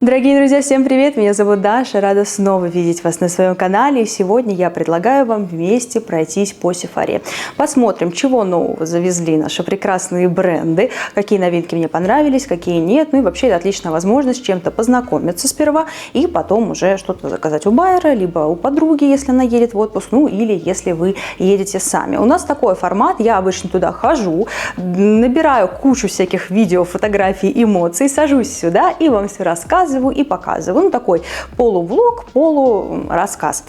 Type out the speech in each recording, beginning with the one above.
Дорогие друзья, всем привет! Меня зовут Даша, рада снова видеть вас на своем канале. И сегодня я предлагаю вам вместе пройтись по Сефаре. Посмотрим, чего нового завезли наши прекрасные бренды, какие новинки мне понравились, какие нет. Ну и вообще это отличная возможность с чем-то познакомиться сперва и потом уже что-то заказать у байера, либо у подруги, если она едет в отпуск, ну или если вы едете сами. У нас такой формат, я обычно туда хожу, набираю кучу всяких видео, фотографий, эмоций, сажусь сюда и вам все рассказываю и показываю. Ну, такой полувлог, полурассказ.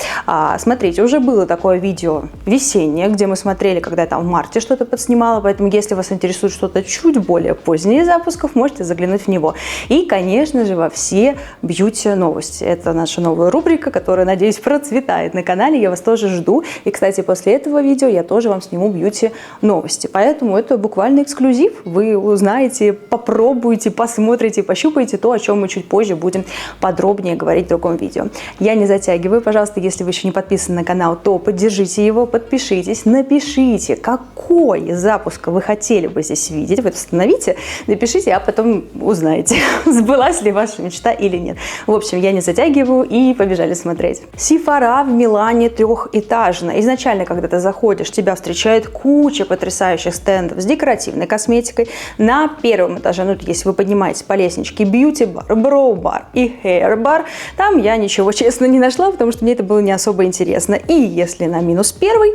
Смотрите, уже было такое видео весеннее, где мы смотрели, когда я там в марте что-то подснимала, поэтому если вас интересует что-то чуть более позднее запусков, можете заглянуть в него. И, конечно же, во все бьюти-новости. Это наша новая рубрика, которая, надеюсь, процветает на канале. Я вас тоже жду. И, кстати, после этого видео я тоже вам сниму бьюти-новости. Поэтому это буквально эксклюзив. Вы узнаете, попробуете, посмотрите, пощупаете то, о чем мы чуть позже будем подробнее говорить в другом видео. Я не затягиваю. Пожалуйста, если вы еще не подписаны на канал, то поддержите его, подпишитесь, напишите, какой запуск вы хотели бы здесь видеть. Вы это установите, напишите, а потом узнаете, сбылась ли ваша мечта или нет. В общем, я не затягиваю и побежали смотреть. Сефара в Милане трехэтажная. Изначально, когда ты заходишь, тебя встречает куча потрясающих стендов с декоративной косметикой. На первом этаже, ну, если вы поднимаетесь по лестничке, бьюти-бар, броу-бар и хейр-бар. Там я ничего, честно, не нашла, потому что мне это было не особо интересно. И если на минус первый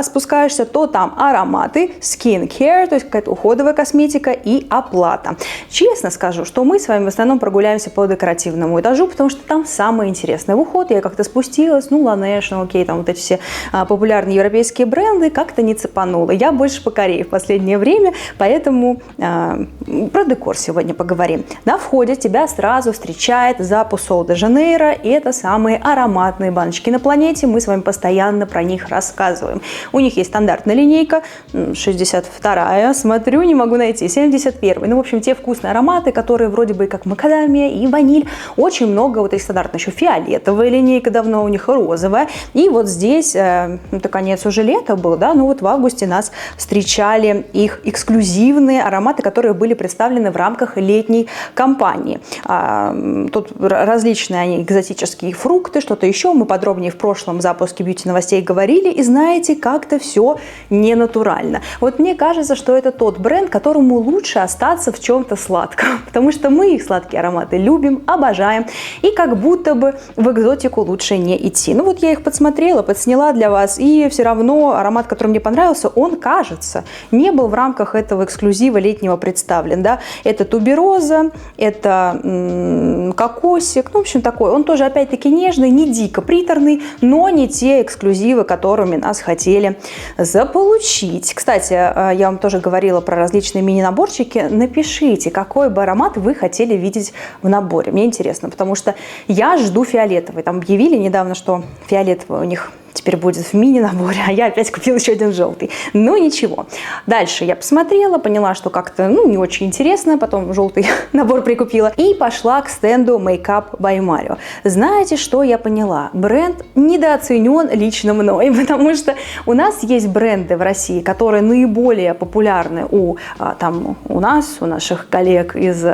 спускаешься, то там ароматы, skincare, то есть какая-то уходовая косметика и оплата. Честно скажу, что мы с вами в основном прогуляемся по декоративному этажу, потому что там самое интересное. В уход я как-то спустилась, ну, Laneige, ну, окей, там вот эти все популярные европейские бренды как-то не цепанула. Я больше по Корее в последнее время, поэтому про декор сегодня поговорим. На входе тебя сразу встречает запах Сол де Жанейро, и это самые ароматные баночки на планете, мы с вами постоянно про них рассказываем. У них есть стандартная линейка, 62-я, смотрю, не могу найти, 71-й, ну, в общем, те вкусные ароматы, которые вроде бы как макадамия и ваниль, очень много, вот их стандартно еще фиолетовая линейка, давно у них розовая, и вот здесь, это конец уже лета был, да, ну вот в августе нас встречали их эксклюзивные ароматы, которые были представлены в рамках летней кампании. Тут различные они экзотические фрукты, что-то еще. Мы подробнее в прошлом запуске бьюти-новостей говорили. И знаете, как-то все не натурально. Вот мне кажется, что это тот бренд, которому лучше остаться в чем-то сладком. Потому что мы их сладкие ароматы любим, обожаем. И как будто бы в экзотику лучше не идти. Ну вот я их подсмотрела, подсняла для вас. И все равно аромат, который мне понравился, он, кажется, не был в рамках этого эксклюзива летнего представлен. Да? Это тубероза, это кокосик, ну, в общем, такой. Он тоже, опять-таки, нежный, не дико приторный, но не те эксклюзивы, которыми нас хотели заполучить. Кстати, я вам тоже говорила про различные мини-наборчики. Напишите, какой бы аромат вы хотели видеть в наборе. Мне интересно, потому что я жду фиолетовый. Там объявили недавно, что фиолетовый у них теперь будет в мини-наборе, а я опять купила еще один желтый. Ну, ничего. Дальше я посмотрела, поняла, что как-то, ну, не очень интересно, потом желтый набор прикупила и пошла к стенду Makeup by Mario. Знаете, что я поняла? Бренд недооценен лично мной, потому что у нас есть бренды в России, которые наиболее популярны у нас, у наших коллег из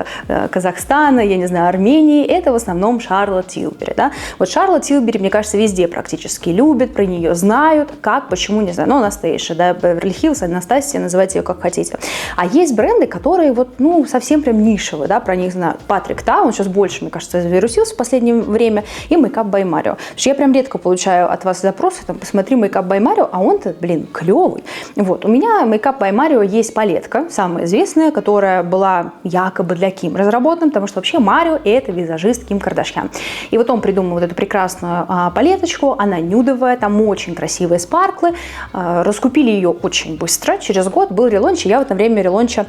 Казахстана, я не знаю, Армении. Это в основном Charlotte Tilbury. Да? Вот Charlotte Tilbury, мне кажется, везде практически любят, про нее знают, как, почему, не знаю, ну, Анастейша, да, Беверли Хиллз, Анастасия, называйте ее как хотите. А есть бренды, которые вот, ну, совсем прям нишевые, да, про них знают. Патрик Таун, сейчас больше, мне кажется, завирусился в последнее время, и Makeup by Mario. Потому что я прям редко получаю от вас запросы, там, посмотри Makeup by Mario, а он-то, блин, клевый. Вот, у меня Makeup by Mario есть палетка, самая известная, которая была якобы для Ким разработана, потому что вообще Марио — это визажист Ким Кардашьян. И вот он придумал вот эту прекрасную палеточку, она нюдовая, там очень красивые спарклы, раскупили ее очень быстро, через год был релонч, и я в это время релонча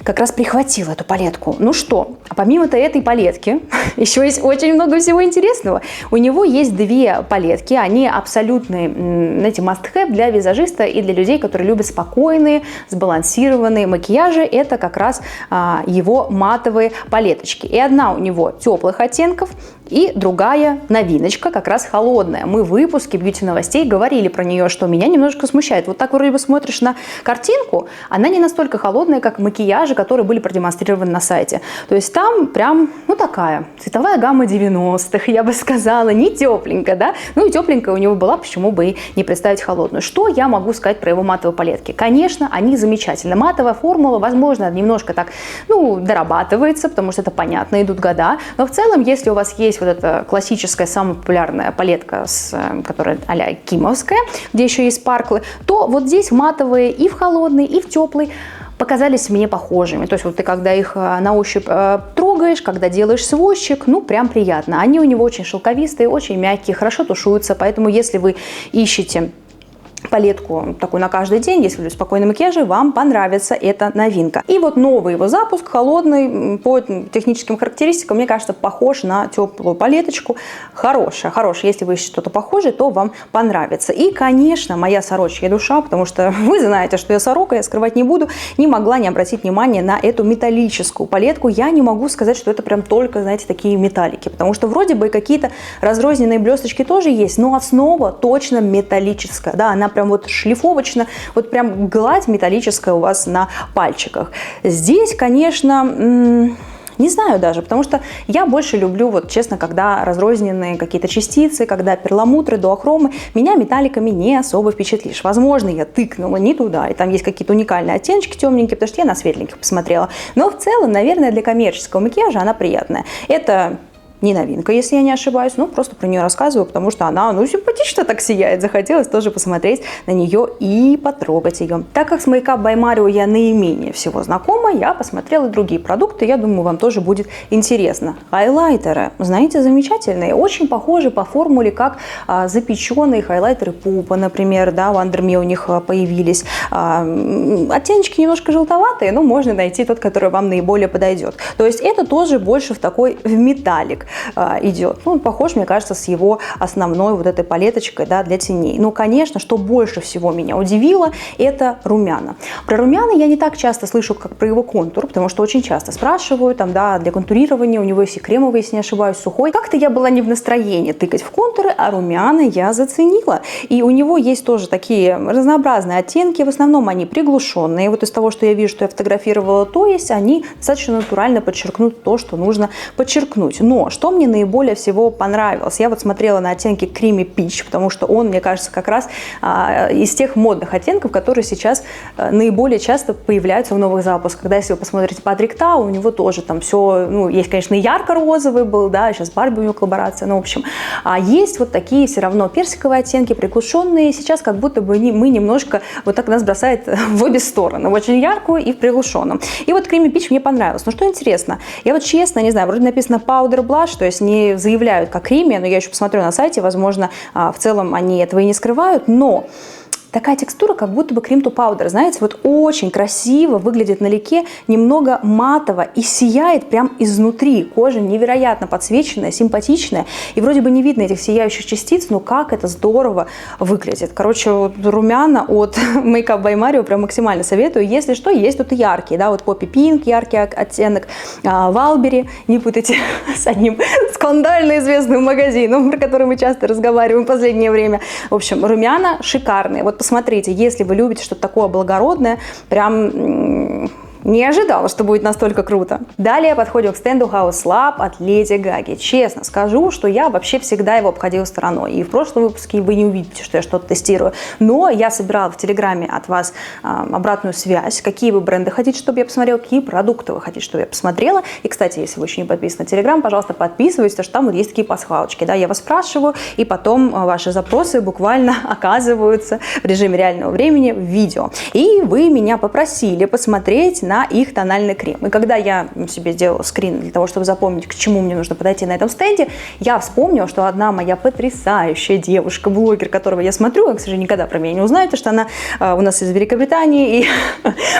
как раз прихватила эту палетку. Ну что, помимо-то этой палетки, еще есть очень много всего интересного. У него есть две палетки, они абсолютные, знаете, must-have для визажиста и для людей, которые любят спокойные, сбалансированные макияжи. Это как раз его матовые палеточки. И одна у него теплых оттенков, и другая новиночка, как раз холодная. Мы в выпуске бьюти новостей говорили про нее, что меня немножко смущает. Вот так вроде бы смотришь на картинку, она не настолько холодная, как макияжи, которые были продемонстрированы на сайте. То есть там прям, ну, такая цветовая гамма 90-х, я бы сказала, не тепленькая, да? Ну и тепленькая у него была, почему бы и не представить холодную. Что я могу сказать про его матовые палетки? Конечно, они замечательны. Матовая формула, возможно, немножко так, ну, дорабатывается, потому что это понятно, идут года. Но в целом, если у вас есть вот эта классическая, самая популярная палетка, которая а-ля кимовская, где еще есть спарклы, то вот здесь матовые и в холодный, и в теплый показались мне похожими. То есть вот ты когда их на ощупь трогаешь, когда делаешь сводчик, ну прям приятно. Они у него очень шелковистые, очень мягкие, хорошо тушуются, поэтому если вы ищете палетку такую на каждый день, если вы в спокойном макияже, вам понравится эта новинка. И вот новый его запуск, холодный, по техническим характеристикам, мне кажется, похож на теплую палеточку. Хорошая. Если вы ищете что-то похожее, то вам понравится. И, конечно, моя сорочья душа, потому что вы знаете, что я сорока, я скрывать не буду, не могла не обратить внимание на эту металлическую палетку. Я не могу сказать, что это прям только, знаете, такие металлики, потому что вроде бы какие-то разрозненные блесточки тоже есть, но основа точно металлическая. Да, она прям вот шлифовочно, вот прям гладь металлическая у вас на пальчиках. Здесь, конечно, не знаю даже, потому что я больше люблю, вот честно, когда разрозненные какие-то частицы, когда перламутры, дуохромы, меня металликами не особо впечатлишь. Возможно, я тыкнула не туда, и там есть какие-то уникальные оттеночки темненькие, потому что я на светленьких посмотрела. Но в целом, наверное, для коммерческого макияжа она приятная. Это не новинка, если я не ошибаюсь, но просто про нее рассказываю, потому что она, ну, симпатично так сияет. Захотелось тоже посмотреть на нее и потрогать ее. Так как с Makeup by Mario я наименее всего знакома, я посмотрела другие продукты, я думаю, вам тоже будет интересно. Хайлайтеры, знаете, замечательные, очень похожи по формуле, как запеченные хайлайтеры Пупа, например, да, в Under Me у них появились. Оттеночки немножко желтоватые, но можно найти тот, который вам наиболее подойдет. То есть это тоже больше в металлик идет. Ну, он похож, мне кажется, с его основной вот этой палеточкой, да, для теней. Ну, конечно, что больше всего меня удивило, это румяна. Про румяна я не так часто слышу, как про его контур, потому что очень часто спрашивают, там, да, для контурирования у него есть и кремовый, если не ошибаюсь, сухой. Как-то я была не в настроении тыкать в контуры, а румяна я заценила. И у него есть тоже такие разнообразные оттенки, в основном они приглушенные. Вот из того, что я вижу, что я фотографировала, то есть они достаточно натурально подчеркнут то, что нужно подчеркнуть. Но что мне наиболее всего понравилось? Я вот смотрела на оттенки Creamy Peach, потому что он, мне кажется, как раз из тех модных оттенков, которые сейчас наиболее часто появляются в новых запусках. Когда, если вы посмотрите Патрик Та, у него тоже там все, ну, есть, конечно, ярко-розовый был, да, сейчас Барби у него коллаборация, ну, в общем. А есть вот такие все равно персиковые оттенки, приглушенные. Сейчас как будто бы мы немножко, вот так нас бросает в обе стороны, в очень яркую и в приглушенном. И вот Creamy Peach мне понравилось. Но что интересно, я вот честно, не знаю, вроде написано Powder Blush, то есть не заявляют как Creamy, но я еще посмотрю на сайте, возможно, в целом они этого и не скрывают, но такая текстура, как будто бы Cream to Powder, знаете, вот очень красиво выглядит на лике, немного матово и сияет прям изнутри. Кожа невероятно подсвеченная, симпатичная, и вроде бы не видно этих сияющих частиц, но как это здорово выглядит. Короче, вот румяна от Makeup by Mario прям максимально советую. Если что, есть тут и яркие, да, вот Poppy Pink, яркий оттенок, Валбери, не путайте с одним скандально известным магазином, про который мы часто разговариваем в последнее время. В общем, румяна шикарные. Вот посмотрите, если вы любите что-то такое благородное, прям не ожидала, что будет настолько круто. Далее подходим к стенду House Lab от Леди Гаги. Честно скажу, что я вообще всегда его обходила стороной. И в прошлом выпуске вы не увидите, что я что-то тестирую. Но я собирала в Телеграме от вас обратную связь. Какие вы бренды хотите, чтобы я посмотрела, какие продукты вы хотите, чтобы я посмотрела. И, кстати, если вы еще не подписаны на Телеграм, пожалуйста, подписывайтесь, потому что там вот есть такие пасхалочки. Да, я вас спрашиваю, и потом ваши запросы буквально оказываются в режиме реального времени в видео. И вы меня попросили посмотреть на их тональный крем. И когда я себе сделала скрин для того, чтобы запомнить, к чему мне нужно подойти на этом стенде, я вспомнила, что одна моя потрясающая девушка-блогер, которого я смотрю, вы, к сожалению, никогда про меня не узнаете, что она у нас из Великобритании, и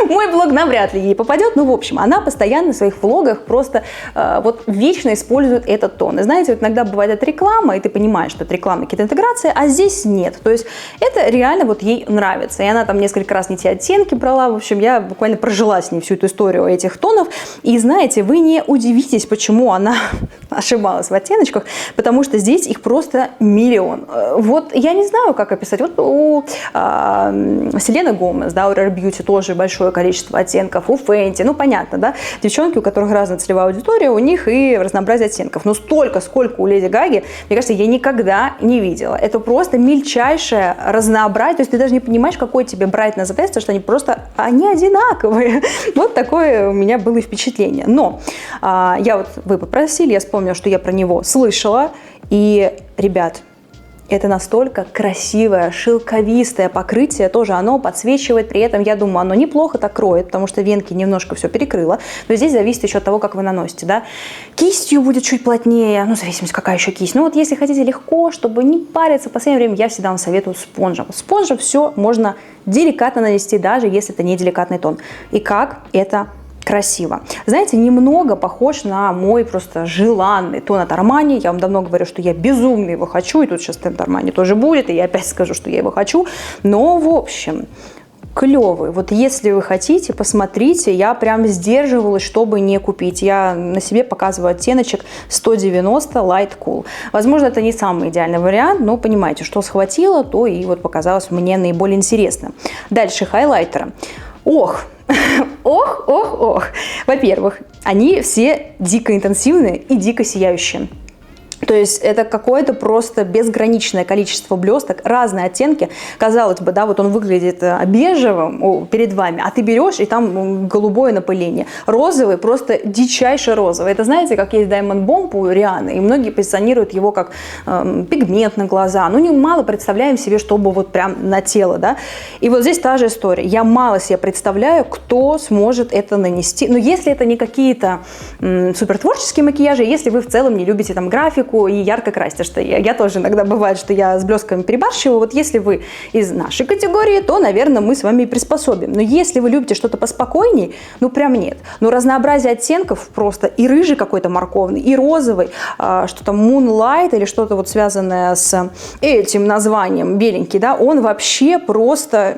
мой блог навряд ли ей попадет. Ну, в общем, она постоянно в своих влогах просто вот вечно использует этот тон. И знаете, вот иногда бывает это реклама, и ты понимаешь, что это реклама, какие-то интеграции, а здесь нет. То есть это реально вот ей нравится. И она там несколько раз не те оттенки брала. В общем, я буквально прожила с ней мне всю эту историю этих тонов. И знаете, вы не удивитесь, почему она ошибалась в оттеночках, потому что здесь их просто миллион. Вот я не знаю, как описать. Вот у Селены Гомес, да, у Rare Beauty тоже большое количество оттенков, у Fenty, ну понятно, да, девчонки, у которых разная целевая аудитория, у них и разнообразие оттенков. Но столько, сколько у Леди Гаги, мне кажется, я никогда не видела. Это просто мельчайшее разнообразие, то есть ты даже не понимаешь, какой тебе брать на запястье, потому что они просто, они одинаковые. Вот такое у меня было и впечатление. Но вы попросили, я вспомнила, что я про него слышала, и, ребят, это настолько красивое, шелковистое покрытие, тоже оно подсвечивает, при этом, я думаю, оно неплохо так кроет, потому что венки немножко все перекрыло, но здесь зависит еще от того, как вы наносите, да. Кистью будет чуть плотнее, ну, в зависимости, какая еще кисть. Ну, вот если хотите легко, чтобы не париться, в последнее время я всегда вам советую спонжем. Спонжем все можно деликатно нанести, даже если это не деликатный тон. И как это красиво. Знаете, немного похож на мой просто желанный тон от Armani. Я вам давно говорю, что я безумно его хочу, и тут сейчас тон Armani тоже будет, и я опять скажу, что я его хочу. Но, в общем, клевый. Вот если вы хотите, посмотрите, я прям сдерживалась, чтобы не купить. Я на себе показываю оттеночек 190 Light Cool. Возможно, это не самый идеальный вариант, но понимаете, что схватило, то и вот показалось мне наиболее интересно. Дальше хайлайтеры. Ох, Во-первых, они все дико интенсивные и дико сияющие. То есть это какое-то просто безграничное количество блесток, разные оттенки. Казалось бы, да, вот он выглядит бежевым перед вами, а ты берешь, и там голубое напыление. Розовый, просто дичайше розовый. Это знаете, как есть Diamond Bomb у Рианы, и многие позиционируют его как пигмент на глаза. Ну, не мало представляем себе, чтобы вот прям на тело, да. И вот здесь та же история. Я мало себе представляю, кто сможет это нанести. Но если это не какие-то супертворческие макияжи, если вы в целом не любите там графику, и ярко красите, что я тоже иногда бывает, что я с блестками перебарщиваю. Вот если вы из нашей категории, то, наверное, мы с вами приспособим. Но если вы любите что-то поспокойней, ну прям нет. Но разнообразие оттенков просто и рыжий какой-то морковный, и розовый, что-то Moonlight или что-то вот связанное с этим названием, беленький, да, он вообще просто,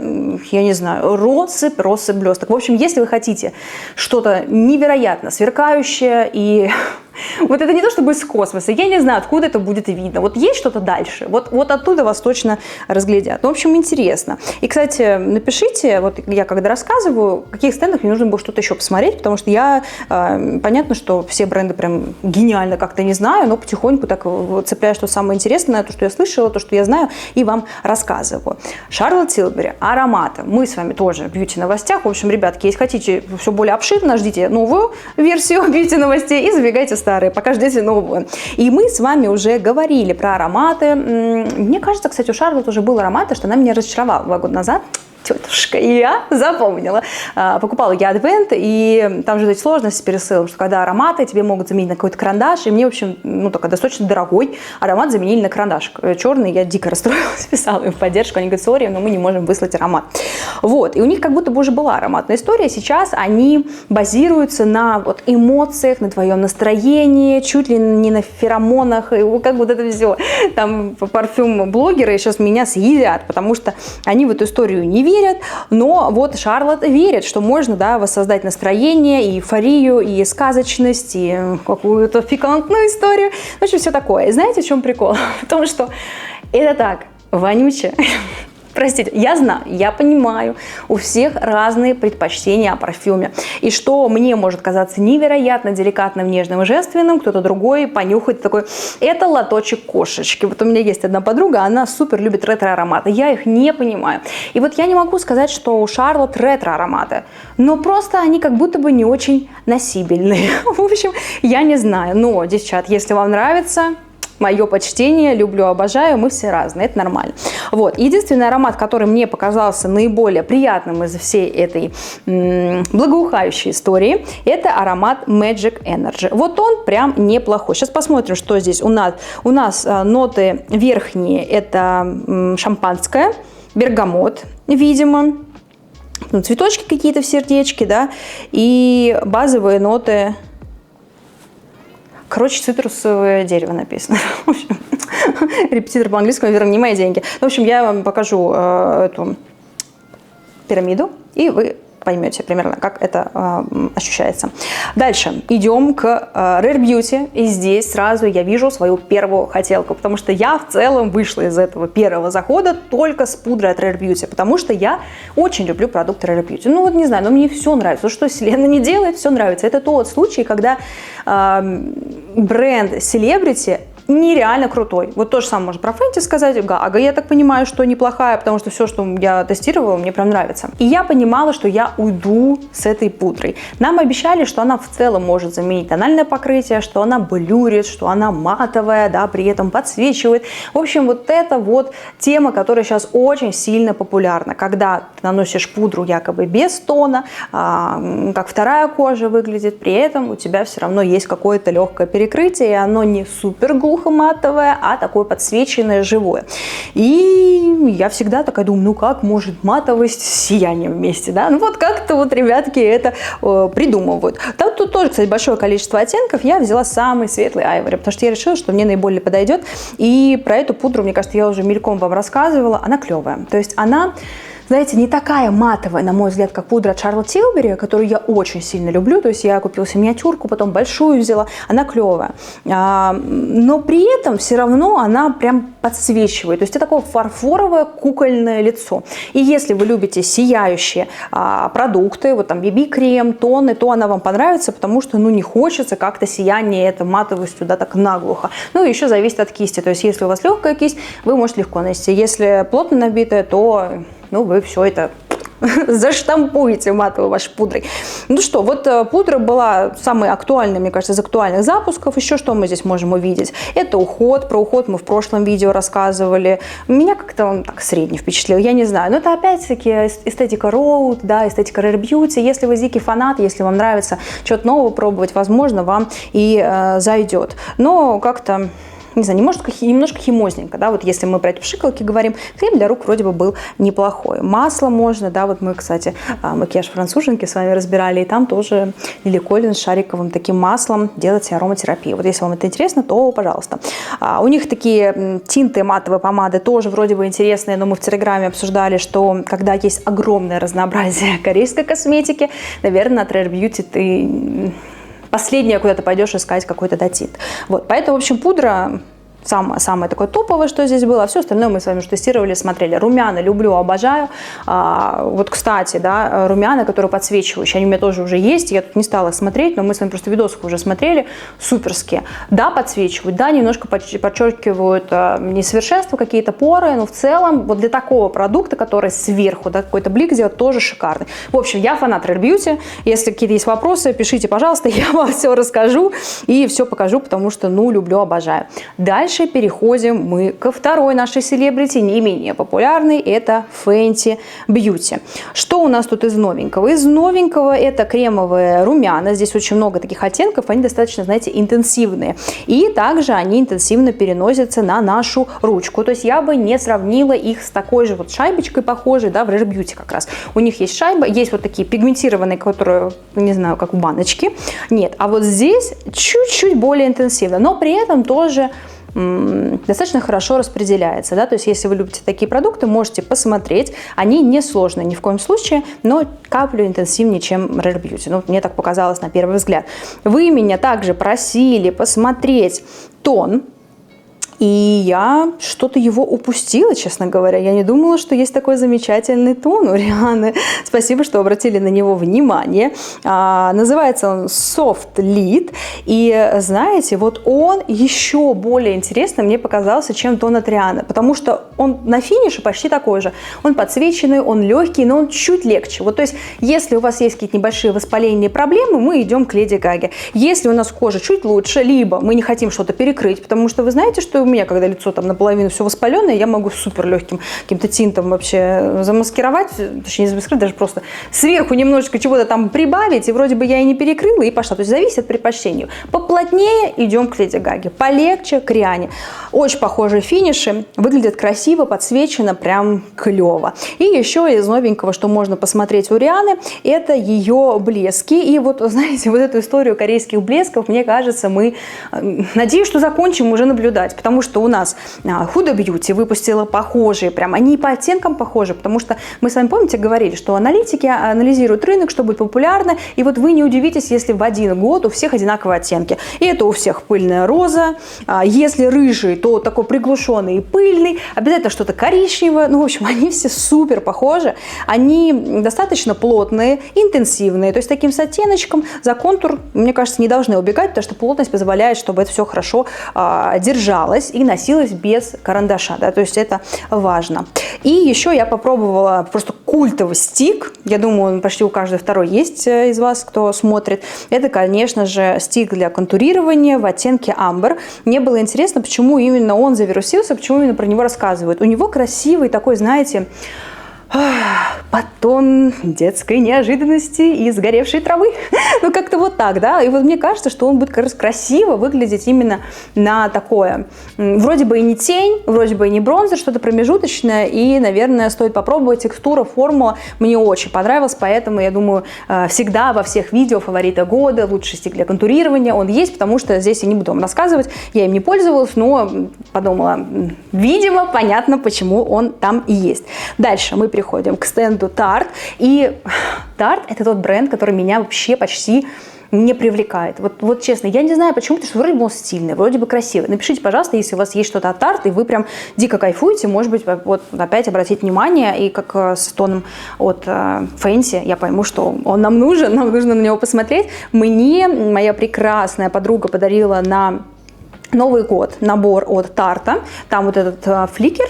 я не знаю, россыпь блесток. В общем, если вы хотите что-то невероятно сверкающее и вот это не то чтобы из космоса, я не знаю, откуда это будет видно. Вот есть что-то дальше, вот оттуда вас точно разглядят. Ну, в общем, интересно. И, кстати, напишите, вот я когда рассказываю, в каких стендах мне нужно было что-то еще посмотреть, потому что я, понятно, что все бренды прям гениально как-то не знаю, но потихоньку так вот цепляю, что самое интересное, то, что я слышала, то, что я знаю, и вам рассказываю. Шарлотт Тилбери, ароматы. Мы с вами тоже в бьюти-новостях. В общем, ребятки, если хотите все более обширно, ждите новую версию бьюти-новостей и забегайте в старые, пока ждете новую. И мы с вами уже говорили про ароматы. Мне кажется, кстати, у Шарлотт уже был аромат, что она меня разочаровала 2 года назад. Тетушка, и я запомнила. Покупала я Advent, и там же эти сложности с пересылом, что когда ароматы тебе могут заменить на какой-то карандаш, и мне, в общем, ну, такой достаточно дорогой аромат заменили на карандаш. Черный, я дико расстроилась, писала им в поддержку, они говорят, сори, но мы не можем выслать аромат. Вот, и у них как будто бы уже была ароматная история, сейчас они базируются на вот эмоциях, на твоем настроении, чуть ли не на феромонах, и как вот это все. Там парфюм-блогеры сейчас меня съедят, потому что они в эту историю не верят, но вот Шарлотт верит, что можно, да, воссоздать настроение, и эйфорию, и сказочность, и какую-то пикантную историю. В общем, все такое. И знаете, в чем прикол? В том, что это так вонюче. Простите, я знаю, я понимаю, у всех разные предпочтения о парфюме. И что мне может казаться невероятно деликатным, нежным и женственным, кто-то другой понюхает такой, это лоточек кошечки. Вот у меня есть одна подруга, она супер любит ретро-ароматы, я их не понимаю. И вот я не могу сказать, что у Шарлотт ретро-ароматы, но просто они как будто бы не очень носибельные. В общем, я не знаю, но, девчат, если вам нравится... Мое почтение, люблю, обожаю, мы все разные, это нормально. Вот. Единственный аромат, который мне показался наиболее приятным из всей этой благоухающей истории, это аромат Magic Energy. Вот он прям неплохой. Сейчас посмотрим, что здесь у нас. У нас ноты верхние, это шампанское, бергамот, видимо, цветочки какие-то в сердечке, да, и базовые ноты... Короче, цитрусовое дерево написано. В общем, репетитор по английскому, вернее, не мои деньги. В общем, я вам покажу эту пирамиду, и вы поймете примерно, как это ощущается. Дальше идем к Rare Beauty, и здесь сразу я вижу свою первую хотелку, потому что я в целом вышла из этого первого захода только с пудрой от Rare Beauty, потому что я очень люблю продукты Rare Beauty. Ну вот не знаю, но мне все нравится. Что Селена не делает, все нравится. Это тот случай, когда бренд Celebrity нереально крутой. Вот то же самое можно про Fenty сказать. Гага, я так понимаю, что неплохая, потому что все, что я тестировала, мне прям нравится. И я понимала, что я уйду с этой пудрой. Нам обещали, что она в целом может заменить тональное покрытие, что она блюрит, что она матовая, да, при этом подсвечивает. В общем, вот это вот тема, которая сейчас очень сильно популярна. Когда ты наносишь пудру якобы без тона, как вторая кожа выглядит, при этом у тебя все равно есть какое-то легкое перекрытие, и оно не супер матовое, а такое подсвеченное, живое. И я всегда такая думаю, ну как может матовость с сиянием вместе, да? Ну вот как-то вот ребятки это придумывают. Тут тоже, кстати, большое количество оттенков. Я взяла самый светлый айвори, потому что я решила, что мне наиболее подойдет. И про эту пудру, мне кажется, я уже мельком вам рассказывала. Она клевая. То есть она, знаете, не такая матовая, на мой взгляд, как пудра от Charlotte Tilbury, которую я очень сильно люблю. То есть я купила себе миниатюрку, потом большую взяла. Она клевая. Но при этом все равно она прям подсвечивает. То есть это такое фарфоровое кукольное лицо. И если вы любите сияющие продукты, вот там BB-крем, тоны, то она вам понравится, потому что, ну, не хочется как-то сияние это матовостью, да, так наглухо. Ну, и еще зависит от кисти. То есть если у вас легкая кисть, вы можете легко нанести. Если плотно набитая, то ну, вы все это заштампуете матовой вашей пудрой. Ну что, вот пудра была самой актуальной, мне кажется, из актуальных запусков. Еще что мы здесь можем увидеть? Это уход. Про уход мы в прошлом видео рассказывали. Меня как-то он так средне впечатлил, я не знаю. Но это опять-таки эстетика Rhode, да, эстетика Rare Beauty. Если вы дикий фанат, если вам нравится что-то новое пробовать, возможно, вам и зайдет. Но как-то не знаю, немножко химозненько, да, вот если мы про эти пшикалки говорим, крем для рук вроде бы был неплохой. Масло можно, да, вот мы, кстати, макияж француженки с вами разбирали, и там тоже Лили Коллинс шариковым таким маслом делать ароматерапию. Вот если вам это интересно, то пожалуйста. У них такие тинты, матовые помады тоже вроде бы интересные, но мы в Телеграме обсуждали, что когда есть огромное разнообразие корейской косметики, наверное, от Rare Beauty ты последнее куда-то пойдешь искать какой-то дотит. Вот, поэтому, в общем, пудра самое такое топовое, что здесь было, а все остальное мы с вами уже тестировали, смотрели. Румяна люблю, обожаю. Вот, кстати, да, румяна, которые подсвечивающие, они у меня тоже уже есть, я тут не стала смотреть, но мы с вами просто видосов уже смотрели, суперские. Да, подсвечивают, да, немножко подчеркивают несовершенства, какие-то поры, но в целом вот для такого продукта, который сверху, да, какой-то блик делает, тоже шикарный. В общем, я фанат Rare Beauty, если какие-то есть вопросы, пишите, пожалуйста, я вам все расскажу и все покажу, потому что, ну, люблю, обожаю. Дальше переходим мы ко второй нашей селебрити, не менее популярной, это Fenty Beauty. Что у нас тут из новенького? Из новенького это кремовые румяна, здесь очень много таких оттенков, они достаточно, знаете, интенсивные. И также они интенсивно переносятся на нашу ручку, то есть я бы не сравнила их с такой же вот шайбочкой похожей, да, в Rare Beauty как раз. У них есть шайба, есть вот такие пигментированные, которые, не знаю, как в баночке, нет, а вот здесь чуть-чуть более интенсивно, но при этом тоже достаточно хорошо распределяется, да, то есть если вы любите такие продукты, можете посмотреть, они не сложные ни в коем случае, но каплю интенсивнее, чем Rare Beauty, ну, мне так показалось на первый взгляд. Вы меня также просили посмотреть тон, и я что-то его упустила, честно говоря. Я не думала, что есть такой замечательный тон у Рианы. Спасибо, что обратили на него внимание. Называется он Soft Lid. И знаете, вот он еще более интересным мне показался, чем тон от Рианы. Потому что он на финише почти такой же. Он подсвеченный, он легкий, но он чуть легче. Вот, то есть, если у вас есть какие-то небольшие воспаления и проблемы, мы идем к Леди Гаге. Если у нас кожа чуть лучше, либо мы не хотим что-то перекрыть, потому что вы знаете, что у меня, когда лицо там наполовину все воспаленное, я могу супер легким каким-то тинтом вообще замаскировать, точнее не замаскировать, даже просто сверху немножечко чего-то там прибавить, и вроде бы я и не перекрыла, и пошла. То есть зависит от предпочтения. Поплотнее идем к Леди Гаге, полегче к Риане. Очень похожие финиши, выглядят красиво, подсвечено, прям клево. И еще из новенького, что можно посмотреть у Рианы, это ее блески. И вот, знаете, вот эту историю корейских блесков, мне кажется, мы, надеюсь, что закончим уже наблюдать, потому потому что у нас Huda Beauty выпустила похожие, прям они по оттенкам похожи, потому что мы с вами, помните, говорили, что аналитики анализируют рынок, что будет популярно, и вот вы не удивитесь, если в один год у всех одинаковые оттенки. И это у всех пыльная роза, если рыжий, то такой приглушенный и пыльный, обязательно что-то коричневое, ну, в общем, они все супер похожи, они достаточно плотные, интенсивные, то есть таким с оттеночком, за контур, мне кажется, не должны убегать, потому что плотность позволяет, чтобы это все хорошо держалось и носилось без карандаша, да, то есть это важно. И еще я попробовала просто культовый стик, я думаю, он почти у каждого второй есть из вас, кто смотрит. Это, конечно же, стик для контурирования в оттенке амбр. Мне было интересно, почему именно он завирусился, почему именно про него рассказывают. У него красивый такой, знаете, батон детской неожиданности и сгоревшей травы. Ну, как-то вот так, да. И вот мне кажется, что он будет как раз красиво выглядеть именно на такое. Вроде бы и не тень, вроде бы и не бронзер, что-то промежуточное. И, наверное, стоит попробовать. Текстура, формула мне очень понравилась. Поэтому, я думаю, всегда во всех видео фаворита года, лучший стик для контурирования, он есть, потому что здесь я не буду вам рассказывать. Я им не пользовалась, но подумала, видимо, понятно, почему он там и есть. Дальше мы переходим к стенду Tarte. И Tarte – это тот бренд, который меня вообще почти не привлекает. Вот честно, я не знаю почему, потому что вроде бы он стильный, вроде бы красивый. Напишите, пожалуйста, если у вас есть что-то от Tarte, и вы прям дико кайфуете, может быть, вот опять обратить внимание, и как с тоном от Fenty я пойму, что он нам нужно на него посмотреть. Мне моя прекрасная подруга подарила на Новый год набор от Tarte. Там вот этот фликер,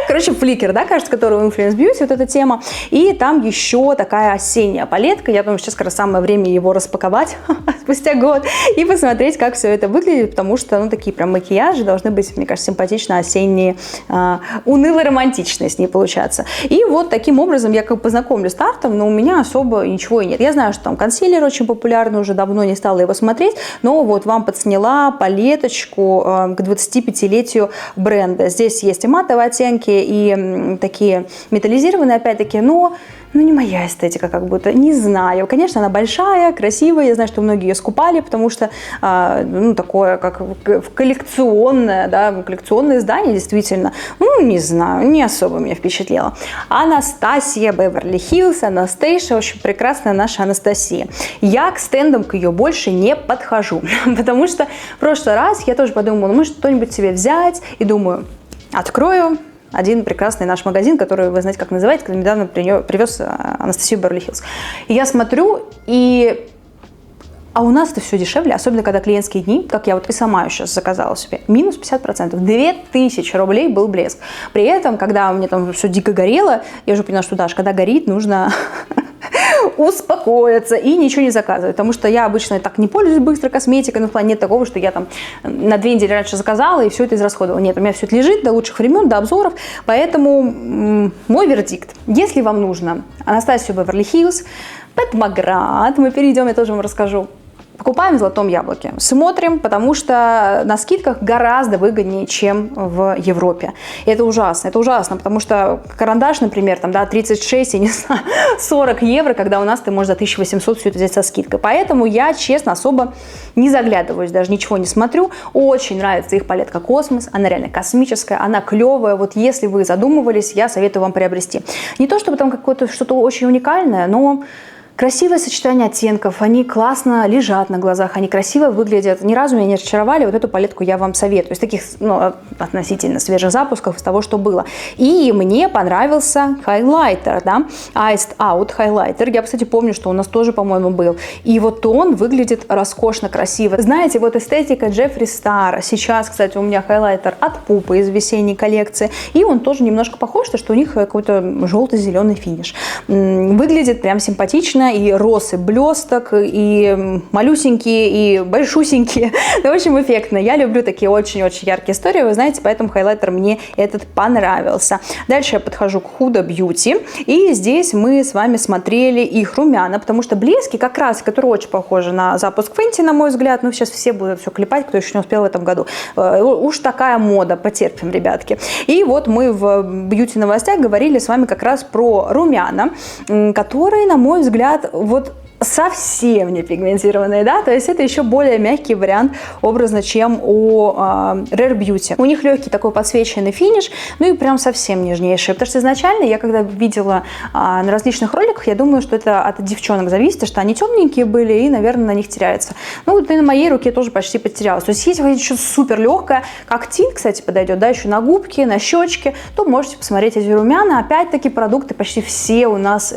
короче, фликер, да, кажется, который у Influence Beauty, вот эта тема. И там еще такая осенняя палетка. Я думаю, сейчас как раз самое время его распаковать спустя год и посмотреть, как все это выглядит, потому что, ну, такие прям макияжи должны быть, мне кажется, симпатично осенние, уныло-романтичные с ней получаться. И вот таким образом я как бы познакомлюсь с Tarte, но у меня особо ничего и нет. Я знаю, что там консилер очень популярный, уже давно не стала его смотреть, но вот вам подсняла палеточку к 25-летию бренда. Здесь есть и матовые оттенки, и такие металлизированные, опять-таки, но не моя эстетика, как будто, не знаю. Конечно, она большая, красивая, я знаю, что многие ее скупали, потому что, такое, как коллекционное, да, коллекционное издание, действительно, не знаю, не особо меня впечатлило. Анастасия Беверли-Хиллз, Анастейша, в общем, прекрасная наша Анастасия. Я к стендам к ее больше не подхожу, потому что в прошлый раз я тоже подумала, может, что-нибудь себе взять, и думаю, открою один прекрасный наш магазин, который, вы знаете, как называется, когда недавно привез Анастасию Беверли-Хиллз. И я смотрю, а у нас это все дешевле, особенно когда клиентские дни, как я вот и сама сейчас заказала себе, минус 50%, 2000 рублей был блеск. При этом, когда мне там все дико горело, я уже поняла, что, Даш, когда горит, нужно успокоиться и ничего не заказывать, потому что я обычно так не пользуюсь быстро косметикой, но в плане нет такого, что я там на 2 недели раньше заказала и все это израсходовала. Нет, у меня все это лежит до лучших времен, до обзоров, поэтому мой вердикт. Если вам нужно Анастасию Беверли-Хиллз, Петмаград, мы перейдем, я тоже вам расскажу. Покупаем в Золотом Яблоке, смотрим, потому что на скидках гораздо выгоднее, чем в Европе. И это ужасно, потому что карандаш, например, там, да, 36, я не знаю, 40 евро, когда у нас ты можешь за 1800 все это взять со скидкой. Поэтому я, честно, особо не заглядываюсь, даже ничего не смотрю. Очень нравится их палетка Космос, она реально космическая, она клевая. Вот если вы задумывались, я советую вам приобрести. Не то, чтобы там какое-то что-то очень уникальное, но красивое сочетание оттенков, они классно лежат на глазах, они красиво выглядят. Ни разу меня не разочаровали, вот эту палетку я вам советую. Из таких, относительно свежих запусков, из того, что было. И мне понравился хайлайтер, да, Iced Out хайлайтер. Я, кстати, помню, что у нас тоже, по-моему, был. И вот он выглядит роскошно, красиво. Знаете, вот эстетика Джеффри Стара. Сейчас, кстати, у меня хайлайтер от Пупы из весенней коллекции. И он тоже немножко похож, что у них какой-то желто-зеленый финиш. Выглядит прям симпатично. И росы блесток, и малюсенькие, и большусенькие. В общем, эффектно. Я люблю такие очень-очень яркие истории, вы знаете, поэтому хайлайтер мне этот понравился. Дальше я подхожу к Huda Beauty, и здесь мы с вами смотрели их румяна, потому что блески как раз, которые очень похожи на запуск Fenty, на мой взгляд, сейчас все будут все клепать, кто еще не успел в этом году. Уж такая мода, потерпим, ребятки. И вот мы в бьюти-новостях говорили с вами как раз про румяна, которые, на мой взгляд, вот совсем не пигментированные, да, то есть это еще более мягкий вариант образно, чем у Rare Beauty. У них легкий такой подсвеченный финиш, ну и прям совсем нежнейший, потому что изначально я когда видела на различных роликах, я думаю, что это от девчонок зависит, что они темненькие были и, наверное, на них теряется. Ну, вот и на моей руке тоже почти потерялась. То есть если вы хотите что-то супер легкое, как тинт, кстати, подойдет, да, еще на губки, на щечки, то можете посмотреть эти румяна. Опять-таки продукты почти все у нас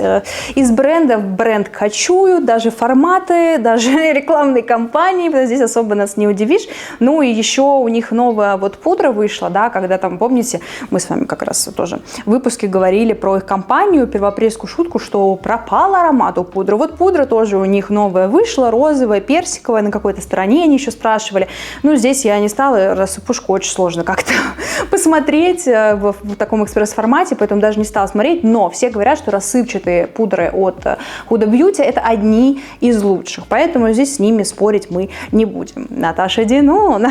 из бренда в бренд качуют, даже форматы, даже рекламные кампании, здесь особо нас не удивишь. Ну и еще у них новая вот пудра вышла, да, когда там, помните, мы с вами как раз тоже в выпуске говорили про их компанию, первоапрельскую шутку, что пропал аромат у пудры. Вот пудра тоже у них новая вышла, розовая, персиковая, на какой-то стороне они еще спрашивали. Ну, здесь я не стала, раз пушку очень сложно как-то посмотреть в таком экспресс-формате, поэтому даже не стала смотреть, но все говорят, что рассыпчатые пудры от Huda Beauty это одни из лучших, поэтому здесь с ними спорить мы не будем. Наташа Динон,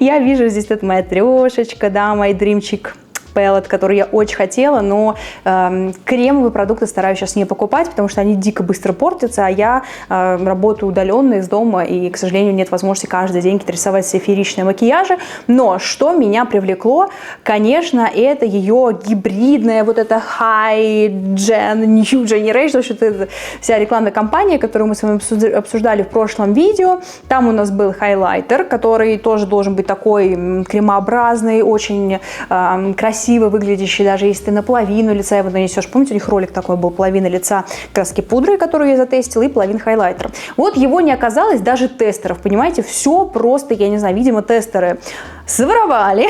я вижу здесь, это моя трешечка, да, мой дримчик. Пэллет, который я очень хотела, но кремовые продукты стараюсь сейчас не покупать, потому что они дико быстро портятся, а я работаю удаленно из дома, и, к сожалению, нет возможности каждый день рисовать себе фееричные макияжи. Но что меня привлекло, конечно, это ее гибридная вот эта High Gen, New Generation, что это вся рекламная кампания, которую мы с вами обсуждали в прошлом видео. Там у нас был хайлайтер, который тоже должен быть такой кремообразный, очень красивый, выглядящий, даже если ты наполовину лица его нанесешь. Помните, у них ролик такой был, половина лица краски пудры, которую я затестила, и половина хайлайтера. Вот его не оказалось даже тестеров, понимаете, все просто, я не знаю, видимо, тестеры своровали,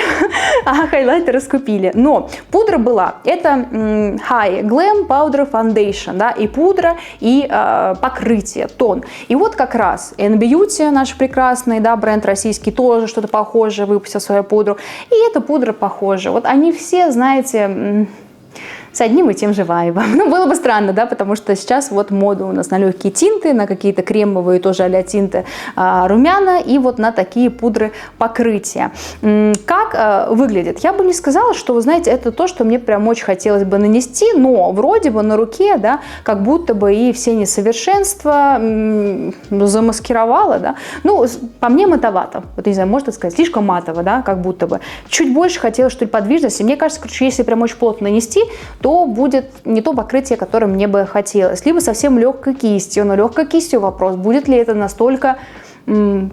а хайлайтеры скупили. Но пудра была, это High Glam Powder Foundation, да, и пудра, и покрытие, тон. И вот как раз N-Beauty, наш прекрасный, да, бренд российский, тоже что-то похожее выпустил свою пудру, и эта пудра похожа. Вот они все, знаете, с одним и тем же вайбом. Ну, было бы странно, да, потому что сейчас вот мода у нас на легкие тинты, на какие-то кремовые тоже а-ля тинты румяна и вот на такие пудры покрытия. Как выглядит? Я бы не сказала, что, вы знаете, это то, что мне прям очень хотелось бы нанести, но вроде бы на руке, да, как будто бы и все несовершенства замаскировала, да. Ну, по мне матовато. Вот, не знаю, можно сказать, слишком матово, да, как будто бы. Чуть больше хотелось, что ли, подвижности. Мне кажется, короче, если прям очень плотно нанести, то будет не то покрытие, которое мне бы хотелось. Либо совсем легкой кистью. Но легкой кистью вопрос, будет ли это настолько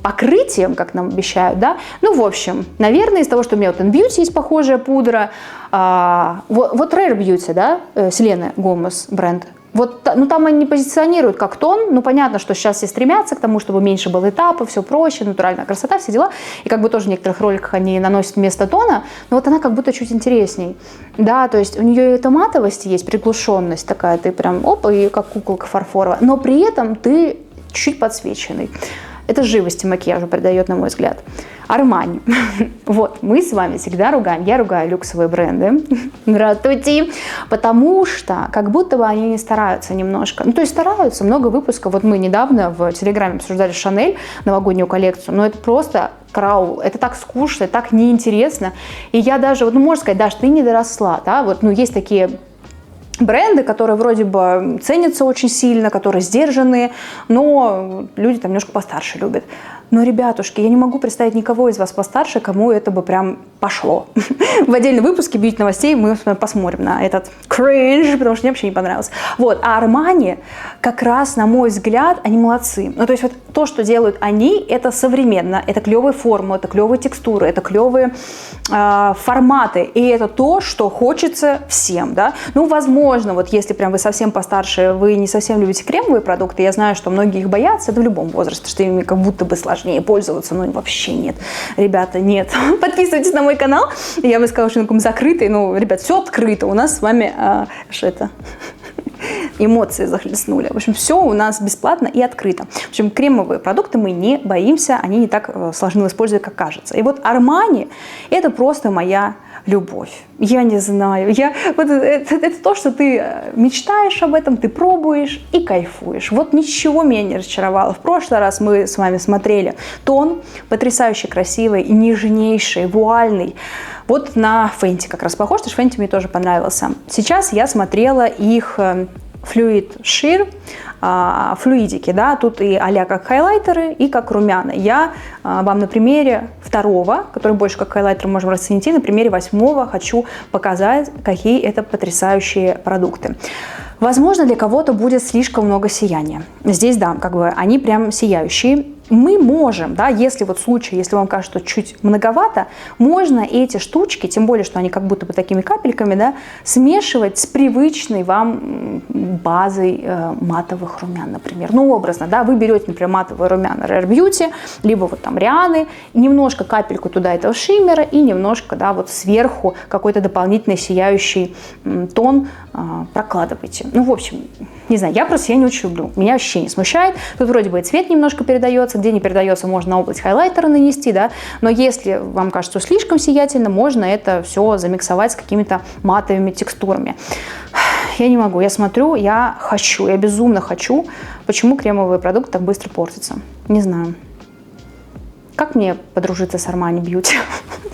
покрытием, как нам обещают, да? Ну, в общем, наверное, из того, что у меня вот N-Beauty есть похожая пудра, вот Rare Beauty, да, Селена Гомес бренд, вот, ну, там они позиционируют как тон, ну, понятно, что сейчас все стремятся к тому, чтобы меньше было этапов, все проще, натуральная красота, все дела, и как бы тоже в некоторых роликах они наносят вместо тона, но вот она как будто чуть интересней, да, то есть у нее эта матовость есть, приглушенность такая, ты прям, оп, и как куколка фарфоровая, но при этом ты чуть подсвеченный. Это живости макияжу придает, на мой взгляд. Армани. Вот, мы с вами всегда ругаем. Я ругаю люксовые бренды. Здравствуйте. Потому что как будто бы они не стараются немножко. Ну, то есть стараются, много выпусков. Вот мы недавно в Телеграме обсуждали Шанель, новогоднюю коллекцию. Но это просто краул. Это так скучно, так неинтересно. И я даже, вот, ну, можно сказать, Даш, ты не доросла, да? Вот, ну, есть такие бренды, которые вроде бы ценятся очень сильно, которые сдержанные, но люди там немножко постарше любят. Но, ребятушки, я не могу представить никого из вас постарше, кому это бы прям пошло. В отдельном выпуске «Бьюти новостей» мы посмотрим на этот кринж, потому что мне вообще не понравилось. Вот, а Armani как раз, на мой взгляд, они молодцы. Ну, то есть вот то, что делают они, это современно, это клевые формы, это клевые текстуры, это клевые форматы, и это то, что хочется всем, да. Ну, возможно, вот если прям вы совсем постарше, вы не совсем любите кремовые продукты, я знаю, что многие их боятся, это в любом возрасте, что ими как будто бы сложнее пользоваться, но вообще нет. Ребята, нет. Подписывайтесь на мой канал. Я бы сказала, что он такой закрытый, но, ребят, все открыто. У нас с вами, что это... эмоции захлестнули. В общем, все у нас бесплатно и открыто. В общем, кремовые продукты мы не боимся, они не так сложны использовать, как кажется. И вот Armani – это просто моя любовь. Я не знаю. Это то, что ты мечтаешь об этом, ты пробуешь и кайфуешь. Вот ничего меня не разочаровало. В прошлый раз мы с вами смотрели тон, потрясающе красивый и нежнейший, вуальный. Вот на Fenty как раз похож, потому что Fenty мне тоже понравился. Сейчас я смотрела их Fluid Sheer флюидики, да, тут и а-ля как хайлайтеры, и как румяна. Я вам на примере второго, который больше как хайлайтер можем расценить, на примере 8-го хочу показать, какие это потрясающие продукты. Возможно, для кого-то будет слишком много сияния. Здесь, да, как бы они прям сияющие. Мы можем, да, если вот случай, если вам кажется, что чуть многовато, можно эти штучки, тем более, что они как будто бы такими капельками, да, смешивать с привычной вам базой матовых румян, например. Ну, образно, да, вы берете, например, матовые румяна Rare Beauty, либо вот там Рианы, немножко капельку туда этого шиммера и немножко, да, вот сверху какой-то дополнительный сияющий тон прокладывайте. Ну, в общем, не знаю, я не очень люблю, меня вообще не смущает. Тут вроде бы и цвет немножко передается, где не передается, можно на область хайлайтера нанести, да, но если вам кажется слишком сиятельно, можно это все замиксовать с какими-то матовыми текстурами. Я не могу, я смотрю, я безумно хочу. Почему кремовый продукт так быстро портится? Не знаю. Как мне подружиться с Armani Beauty?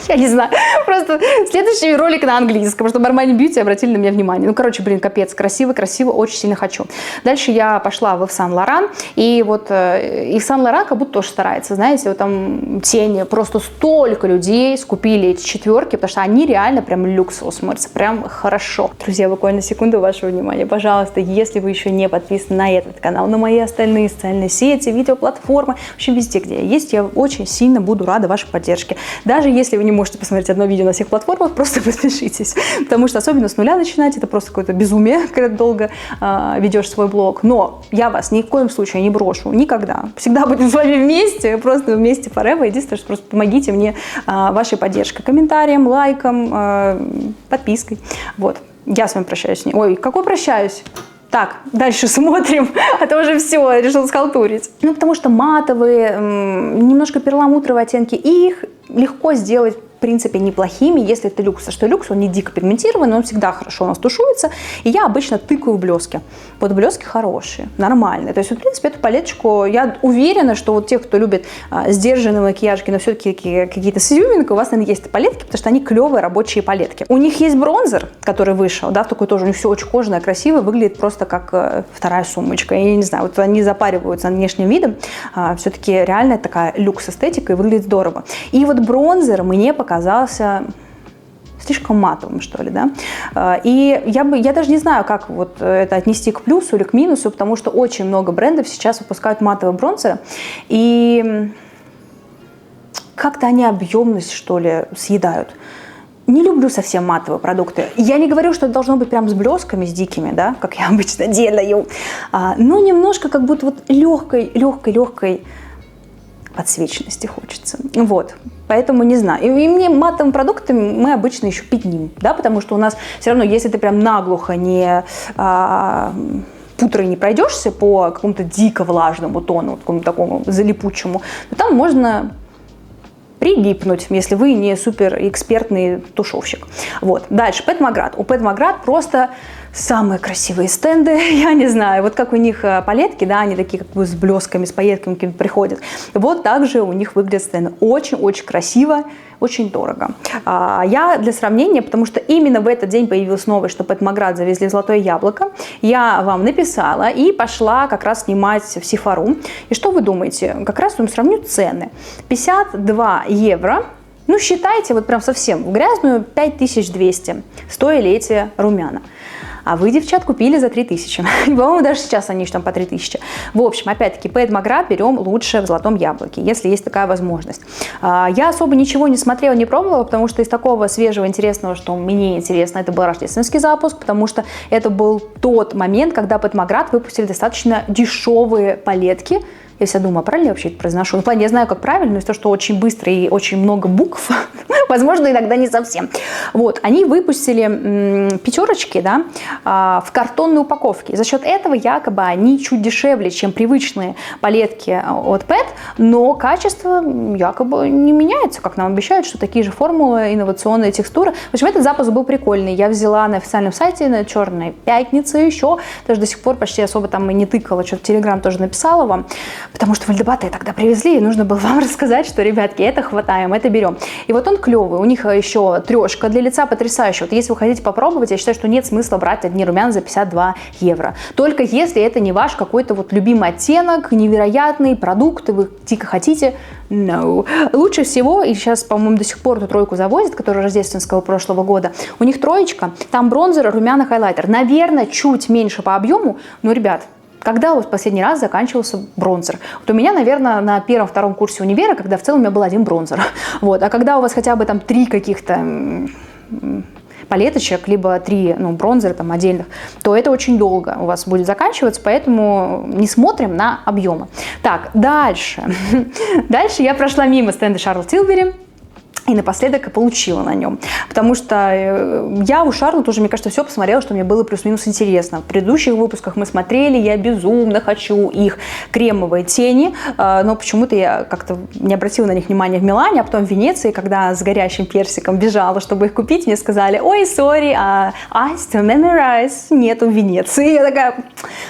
Я не знаю. Просто следующий ролик на английском, чтобы Armani Beauty обратили на меня внимание. Ну, короче, блин, капец, красиво, очень сильно хочу. Дальше я пошла в Yves Saint Laurent, и вот Yves Saint Laurent как будто тоже старается, знаете, вот там тени, просто столько людей скупили эти четверки, потому что они реально прям люксово смотрятся, прям хорошо. Друзья, буквально секунду вашего внимания. Пожалуйста, если вы еще не подписаны на этот канал, на мои остальные социальные сети, видеоплатформы, вообще везде, где я есть, я очень сильно буду рада вашей поддержке. Даже если вы не можете посмотреть одно видео на всех платформах, просто подпишитесь. Потому что особенно с нуля начинать, это просто какое-то безумие, когда долго ведешь свой блог. Но я вас ни в коем случае не брошу, никогда. Всегда будем с вами вместе, просто вместе forever. Единственное, что просто помогите мне вашей поддержкой, комментарием, лайком, подпиской. Вот. Я с вами прощаюсь. Ой, какой прощаюсь? Так, дальше смотрим, а то уже все, решил схалтурить. Ну, потому что матовые, немножко перламутровые оттенки, их легко сделать, в принципе, неплохими, если это люкс. А что люкс, он не дико пигментированный, он всегда хорошо у нас тушуется, и я обычно тыкаю в блески. Вот блески хорошие, нормальные. То есть, в принципе, эту палеточку, я уверена, что вот те, кто любит сдержанные макияжки, но все-таки какие-то с изюминкой, у вас, наверное, есть палетки, потому что они клевые рабочие палетки. У них есть бронзер, который вышел, да, такой тоже, у них все очень кожаное, красивое, выглядит просто как вторая сумочка. Я не знаю, вот они запариваются над внешним видом, все-таки реально такая люкс-эстетика и выглядит здорово. И вот бронзер мне показался слишком матовым, что ли, да. И я даже не знаю, как вот это отнести к плюсу или к минусу, потому что очень много брендов сейчас выпускают матовые бронзеры, и как-то они объемность, что ли, съедают. Не люблю совсем матовые продукты. Я не говорю, что это должно быть прям с блесками, с дикими, да, как я обычно делаю, но немножко как будто вот легкой подсвеченности хочется. Вот. Поэтому не знаю. И мне матовыми продуктами мы обычно еще пятним, да, потому что у нас все равно, если ты прям наглухо не пудрой не пройдешься по какому-то дико влажному тону, какому-то такому залипучему, то там можно прилипнуть, если вы не супер экспертный тушевщик. Вот. Дальше, Пэт Маград. У Пэт Маград просто самые красивые стенды, я не знаю, вот как у них палетки, да, они такие как бы с блесками, с пайетками приходят. Вот также у них выглядят стенды. Очень-очень красиво, очень дорого. Я для сравнения, потому что именно в этот день появилась новость, что Пэт Маград завезли золотое яблоко, я вам написала и пошла как раз снимать в Сефару. И что вы думаете? Как раз вам сравню цены. 52 евро. Ну, считайте, вот прям совсем в грязную 5200 стоили эти румяна. А вы, девчат, купили за 3000. По-моему, даже сейчас они там по 3000. В общем, опять-таки, Пэт Маград берем лучше в золотом яблоке, если есть такая возможность. Я особо ничего не смотрела, не пробовала, потому что из такого свежего, интересного, что мне интересно, это был рождественский запуск, потому что это был тот момент, когда Пэт Маград выпустили достаточно дешевые палетки. Я всегда думаю, правильно я вообще это произношу? Ну, я знаю, как правильно, но из-за того, что очень быстро и очень много букв, возможно, иногда не совсем. Вот, они выпустили пятерочки, да, в картонной упаковке. За счет этого якобы они чуть дешевле, чем привычные палетки от Pet, но качество якобы не меняется, как нам обещают, что такие же формулы, инновационные текстуры. В общем, этот запуск был прикольный. Я взяла на официальном сайте на Черной пятнице еще, даже до сих пор почти особо там и не тыкала, что-то в Телеграм тоже написала вам. Потому что вальдебаты тогда привезли, и нужно было вам рассказать, что, ребятки, это хватаем, это берем. И вот он клевый. клевые. У них еще трешка для лица потрясающая. Вот если вы хотите попробовать, я считаю, что нет смысла брать одни румяна за 52 евро. Только если это не ваш какой-то вот любимый оттенок, невероятный продукт, вы дико хотите. No. Лучше всего, и сейчас, по-моему, до сих пор эту тройку завозят, которая рождественского прошлого года, у них троечка, там бронзер, румяна, хайлайтер. Наверное, чуть меньше по объему, но, ребят, когда у вас последний раз заканчивался бронзер? Вот у меня, наверное, на первом-втором курсе универа, когда в целом у меня был один бронзер. Вот. А когда у вас хотя бы там 3 каких-то палеточек, либо 3 бронзера там отдельных, то это очень долго у вас будет заканчиваться, поэтому не смотрим на объемы. Так, дальше. Дальше я прошла мимо стенда Charlotte Tilbury. И напоследок получила на нем. Потому что я у Charlotte уже, мне кажется, все посмотрела, что мне было плюс-минус интересно. В предыдущих выпусках мы смотрели, я безумно хочу их кремовые тени, но почему-то я как-то не обратила на них внимания в Милане, а потом в Венеции, когда с горящим персиком бежала, чтобы их купить, мне сказали: ой, сори, I still memorize, нету в Венеции. Я такая: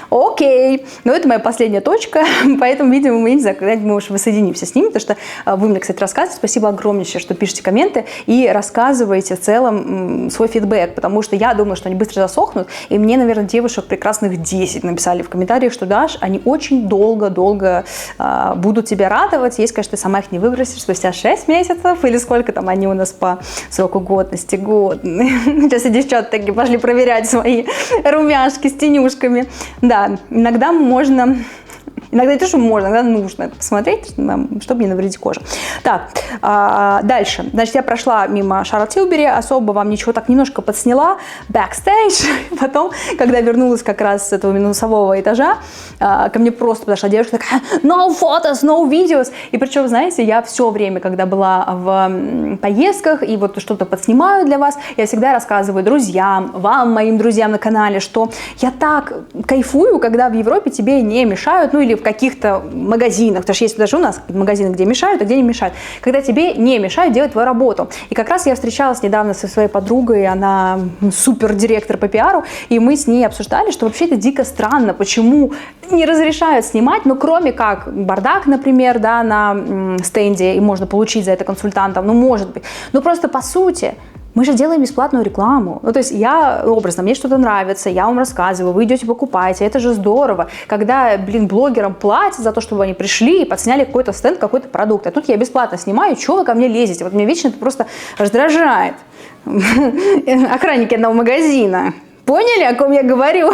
окей. Но это моя последняя точка, поэтому, видимо, мы, не знаю, когда-нибудь мы уже воссоединимся с ними, потому что вы мне, кстати, рассказываете. Спасибо огромнейшее, что пишите комменты и рассказываете в целом свой фидбэк, потому что я думаю, что они быстро засохнут, и мне, наверное, девушек прекрасных 10 написали в комментариях, что, Даш, они очень долго-долго будут тебя радовать, если, конечно, ты сама их не выбросишь спустя 6 месяцев, или сколько там они у нас по сроку годности, Сейчас и девчата такие пошли проверять свои румяшки с тенюшками. Да, иногда можно... Иногда не то, что можно, иногда нужно это посмотреть, чтобы не навредить коже. Так, дальше. Значит, я прошла мимо Charlotte Tilbury, особо вам ничего, так немножко подсняла, backstage. Потом, когда вернулась как раз с этого минусового этажа, ко мне просто подошла девушка такая: no photos, no videos. И причем, знаете, я все время, когда была в поездках и вот что-то подснимаю для вас, я всегда рассказываю друзьям, вам, моим друзьям на канале, что я так кайфую, когда в Европе тебе не мешают, или в каких-то магазинах, потому что есть даже у нас магазины, где мешают, а где не мешают, когда тебе не мешают делать твою работу. И как раз я встречалась недавно со своей подругой, она супер директор по пиару, и мы с ней обсуждали, что вообще это дико странно, почему не разрешают снимать, ну, кроме как бардак, например, да, на стенде, и можно получить за это консультантов, ну, может быть, но просто по сути мы же делаем бесплатную рекламу. Ну, то есть я образно, мне что-то нравится, я вам рассказываю, вы идете покупаете, это же здорово, когда, блогерам платят за то, чтобы они пришли и подсняли какой-то стенд, какой-то продукт. А тут я бесплатно снимаю, чего вы ко мне лезете? Вот меня вечно это просто раздражает. Охранники одного магазина. Поняли, о ком я говорю?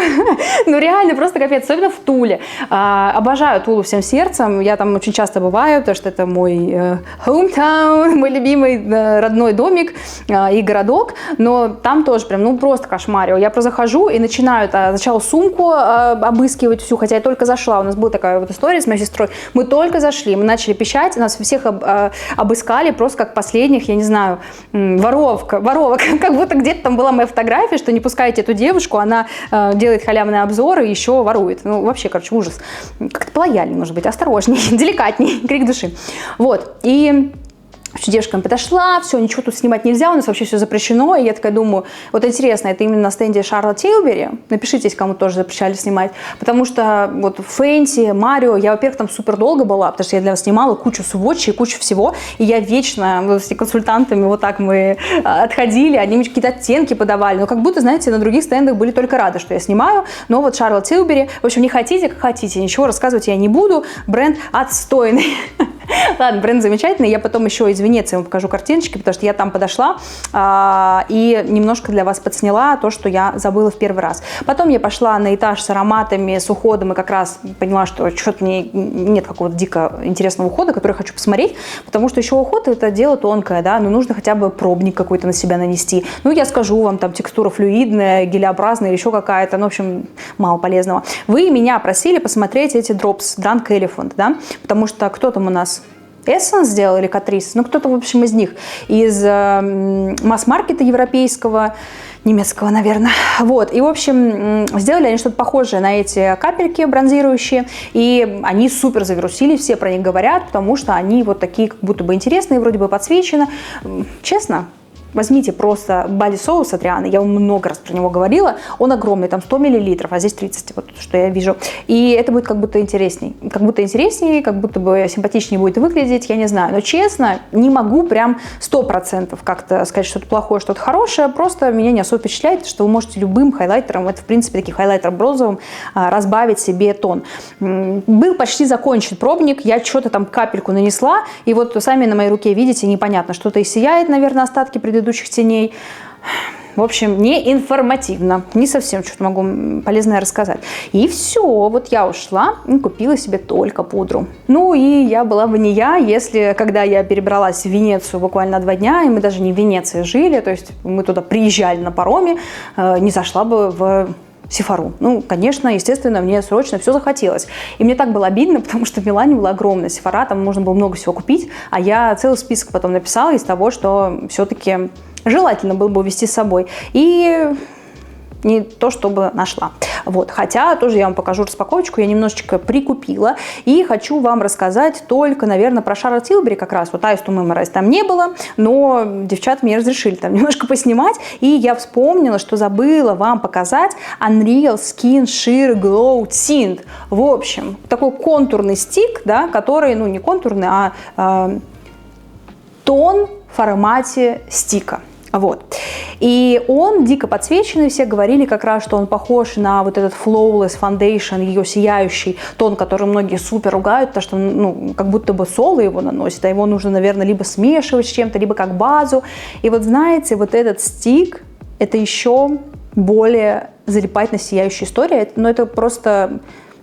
Ну, реально, просто капец, особенно в Туле. Обожаю Тулу всем сердцем, я там очень часто бываю, потому что это мой hometown, мой любимый родной домик и городок, но там тоже прям, просто кошмарио. Я просто захожу и начинаю сначала сумку обыскивать всю, хотя я только зашла, у нас была такая вот история с моей сестрой, мы только зашли, мы начали пищать, нас всех обыскали просто как последних, я не знаю, воровок, как будто где-то там была моя фотография, что не пускайте эту девушку, она делает халявные обзоры и еще ворует. Ну, вообще, короче, ужас. Как-то полояльнее, может быть, осторожней, деликатней, крик души. Вот, и девушка подошла, все, ничего тут снимать нельзя, у нас вообще все запрещено, и я такая думаю, вот интересно, это именно на стенде Charlotte Tilbury? Напишите, если кому тоже запрещали снимать, потому что вот Фэнси, Марио, я, во-первых, там супер долго была, потому что я для вас снимала кучу сводчей, кучу всего, и я вечно вот, с консультантами вот так мы отходили, они мне какие-то оттенки подавали, но как будто, знаете, на других стендах были только рады, что я снимаю, но вот Charlotte Tilbury, в общем, не хотите, как хотите, ничего рассказывать я не буду, бренд отстойный. Ладно, бренд замечательный, я потом еще из Венеции вам покажу картиночки, потому что я там подошла и немножко для вас подсняла то, что я забыла в первый раз. Потом я пошла на этаж с ароматами, с уходом, и как раз поняла, что что-то мне нет какого-то дико интересного ухода, который я хочу посмотреть, потому что еще уход — это дело тонкое, да, но нужно хотя бы пробник какой-то на себя нанести. Ну, я скажу вам, там текстура флюидная, гелеобразная или еще какая-то, ну, в общем, мало полезного. Вы меня просили посмотреть эти Drops Drunk Elephant, да, потому что кто там у нас? Essence сделал или Catrice, ну кто-то, в общем, из них, из масс-маркета европейского, немецкого, наверное. Вот, и, в общем, сделали они что-то похожее на эти капельки бронзирующие, и они супер завирусились, все про них говорят, потому что они вот такие, как будто бы интересные, вроде бы подсвечены. Честно, возьмите просто Body Sauce от Рианы, я вам много раз про него говорила, он огромный, там 100 мл, а здесь 30, вот что я вижу. И это будет как будто интересней, как будто бы симпатичнее будет выглядеть, я не знаю. Но честно, не могу прям 100% как-то сказать что-то плохое, что-то хорошее, просто меня не особо впечатляет, что вы можете любым хайлайтером, это в принципе таким хайлайтером бронзовым, разбавить себе тон. Был почти закончен пробник, я что-то там капельку нанесла, и вот сами на моей руке видите, непонятно, что-то и сияет, наверное, остатки предыдущих теней. В общем, не информативно, не совсем что-то могу полезное рассказать. И все, вот я ушла и купила себе только пудру. Ну и я была бы не я, если, когда я перебралась в Венецию буквально 2 дня, и мы даже не в Венеции жили, то есть мы туда приезжали на пароме, не зашла бы в Сефару. Ну, конечно, естественно, мне срочно все захотелось. И мне так было обидно, потому что в Милане была огромная Сефара, там можно было много всего купить, а я целый список потом написала из того, что все-таки желательно было бы увезти с собой. И не то, чтобы нашла. Вот. Хотя тоже я вам покажу распаковочку, я немножечко прикупила. И хочу вам рассказать только, наверное, про Charlotte Tilbury как раз. Вот Eyes to Memorize там не было, но девчата мне разрешили там немножко поснимать. И я вспомнила, что забыла вам показать Unreal Skin Sheer Glow Tint. В общем, такой контурный стик, да, который, ну не контурный, а тон в формате стика. Вот. И он дико подсвеченный, все говорили как раз, что он похож на вот этот Flawless Foundation, ее сияющий тон, который многие супер ругают, потому что, ну, как будто бы соло его наносит, а его нужно, наверное, либо смешивать с чем-то, либо как базу. И вот знаете, вот этот стик, это еще более залипать на сияющую историю, но это просто,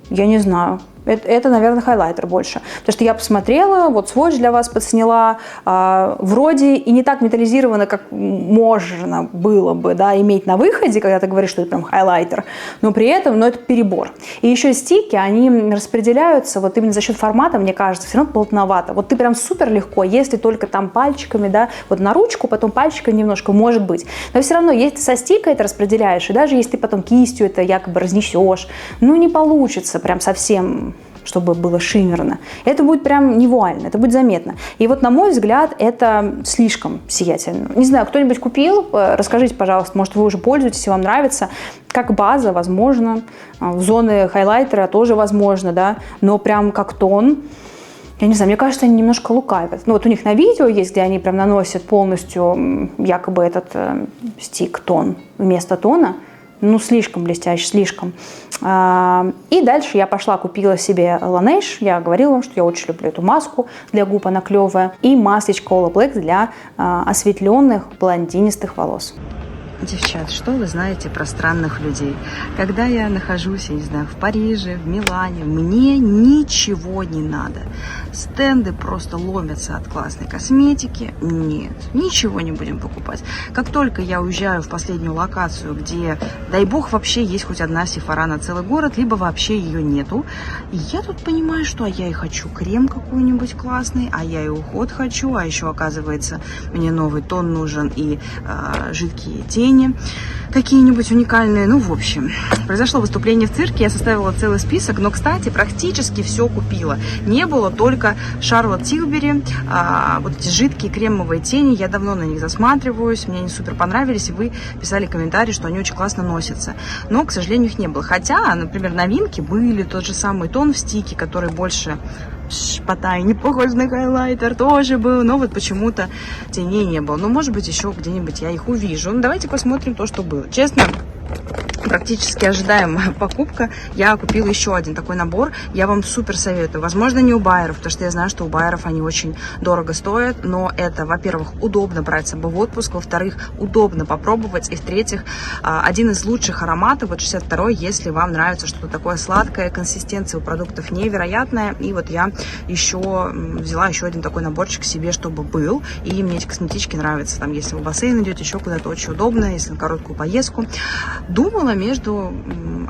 я не знаю, это, наверное, хайлайтер больше. Потому что я посмотрела, вот сводч для вас подсняла, вроде и не так металлизировано, как можно было бы, да, иметь на выходе, когда ты говоришь, что это прям хайлайтер, но при этом, это перебор. И еще стики, они распределяются вот именно за счет формата, мне кажется, все равно плотновато. Вот ты прям супер легко, если только там пальчиками, да, вот на ручку, потом пальчиками немножко, может быть. Но все равно, если ты со стика это распределяешь, и даже если ты потом кистью это якобы разнесешь, не получится прям совсем, чтобы было шиммерно. Это будет прям не вуально, это будет заметно. И вот, на мой взгляд, это слишком сиятельно. Не знаю, кто-нибудь купил? Расскажите, пожалуйста, может, вы уже пользуетесь и вам нравится. Как база, возможно. В зоны хайлайтера тоже возможно, да. Но прям как тон, я не знаю, мне кажется, они немножко лукавят. Вот у них на видео есть, где они прям наносят полностью якобы этот стик-тон вместо тона. Слишком блестящий, слишком. И дальше я пошла, купила себе Laneige. Я говорила вам, что я очень люблю эту маску для губ, она клевая. И масочка All Black для осветленных блондинистых волос. Девчат, что вы знаете про странных людей? Когда я нахожусь, я не знаю, в Париже, в Милане, мне ничего не надо. Стенды просто ломятся от классной косметики. Нет, ничего не будем покупать. Как только я уезжаю в последнюю локацию, где, дай бог, вообще есть хоть одна Сефара на целый город, либо вообще ее нету, я тут понимаю, что я и хочу крем какой-нибудь классный, а я и уход хочу, а еще, оказывается, мне новый тон нужен и жидкие тени какие-нибудь уникальные. В общем, произошло выступление в цирке, я составила целый список, но, кстати, практически все купила. Не было только Charlotte Tilbury, вот эти жидкие кремовые тени, я давно на них засматриваюсь, мне они супер понравились, и вы писали комментарии, что они очень классно носятся. Но, к сожалению, их не было. Хотя, например, новинки были, тот же самый тон в стике, который больше потай, не похож на хайлайтер, тоже был, но вот почему-то теней не было. Может быть, еще где-нибудь я их увижу. Давайте посмотрим то, что было. Честно, практически ожидаемая покупка. Я купила еще один такой набор. Я вам супер советую. Возможно, не у байеров, потому что я знаю, что у байеров они очень дорого стоят. Но это, во-первых, удобно брать с собой в отпуск. Во-вторых, удобно попробовать. И в-третьих, один из лучших ароматов, вот 62-й, если вам нравится что-то такое сладкое. Консистенция у продуктов невероятная. И вот я еще взяла еще один такой наборчик себе, чтобы был. И мне эти косметички нравятся. Там, если вы в бассейн идете, еще куда-то очень удобно. Если на короткую поездку. Думала между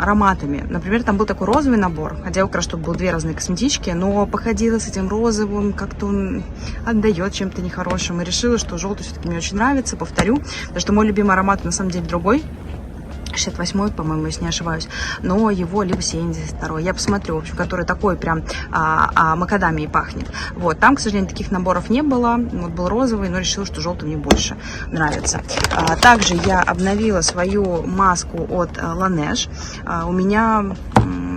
ароматами. Например, там был такой розовый набор, хотя как раз, чтобы было 2 разные косметички, но походила с этим розовым, как-то он отдает чем-то нехорошим, и решила, что желтый все-таки мне очень нравится, повторю, потому что мой любимый аромат на самом деле другой. 68-й, по-моему, если не ошибаюсь, но его либо 72-й, я посмотрю, в общем, который такой прям макадамией пахнет. Вот, там, к сожалению, таких наборов не было, вот был розовый, но решила, что желтый мне больше нравится. Также я обновила свою маску от Laneige. У меня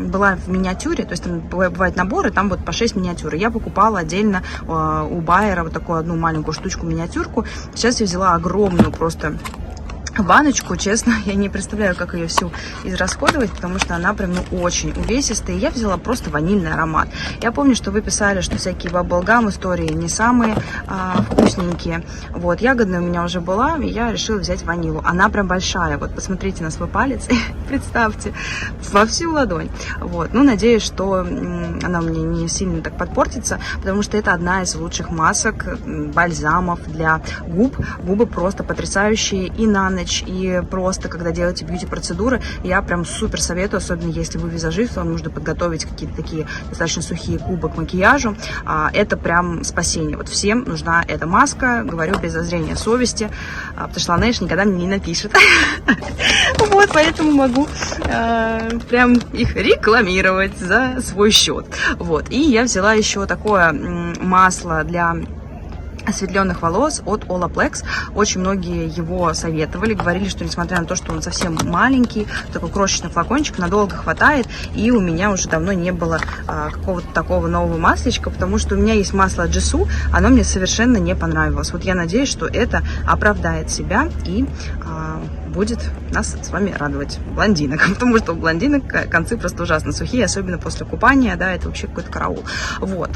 была в миниатюре, то есть там бывают наборы, там вот по 6 миниатюр. Я покупала отдельно у Байера вот такую одну маленькую штучку-миниатюрку. Сейчас я взяла огромную просто баночку, честно, я не представляю, как ее всю израсходовать, потому что она прям, очень увесистая. Я взяла просто ванильный аромат. Я помню, что вы писали, что всякие баблгам истории не самые вкусненькие. Вот, ягодная у меня уже была, и я решила взять ванилу. Она прям большая. Вот, посмотрите на свой палец, представьте, во всю ладонь. Вот, надеюсь, что она мне не сильно так подпортится, потому что это одна из лучших масок, бальзамов для губ. Губы просто потрясающие и на ночь, и просто, когда делаете бьюти-процедуры, я прям супер советую, особенно если вы визажист, вам нужно подготовить какие-то такие достаточно сухие губы к макияжу. Это прям спасение. Вот всем нужна эта маска, говорю без зазрения совести, потому что Laneige никогда мне не напишет. Вот, поэтому могу прям их рекламировать за свой счет. Вот, и я взяла еще такое масло для осветленных волос от Olaplex. Очень многие его советовали, говорили, что несмотря на то, что он совсем маленький, такой крошечный флакончик, надолго хватает, и у меня уже давно не было какого-то такого нового маслечка, потому что у меня есть масло Джису, оно мне совершенно не понравилось. Вот я надеюсь, что это оправдает себя и будет нас с вами радовать, блондинок, потому что у блондинок концы просто ужасно сухие, особенно после купания, да, это вообще какой-то караул. Вот.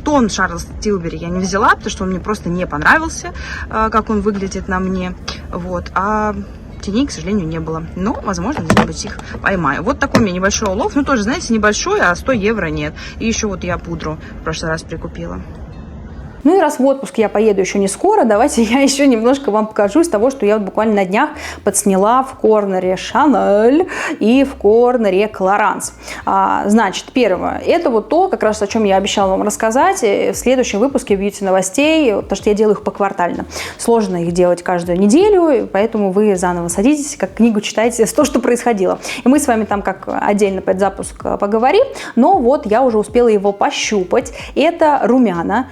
Тон Charlotte Tilbury я не взяла, потому что он мне просто не понравился, как он выглядит на мне, вот, а теней, к сожалению, не было, но, возможно, где-нибудь их поймаю. Вот такой у меня небольшой улов, тоже, знаете, небольшой, а 100 евро нет, и еще вот я пудру в прошлый раз прикупила. Ну и раз в отпуск я поеду еще не скоро, давайте я еще немножко вам покажу из того, что я вот буквально на днях подсняла в корнере Chanel и в корнере Clarins. Значит, первое, это вот то, как раз о чем я обещала вам рассказать в следующем выпуске бьюти-новостей, потому что я делаю их поквартально. Сложно их делать каждую неделю, поэтому вы заново садитесь, как книгу читаете, то, что происходило. И мы с вами там как отдельно под запуск поговорим, но вот я уже успела его пощупать. Это румяна.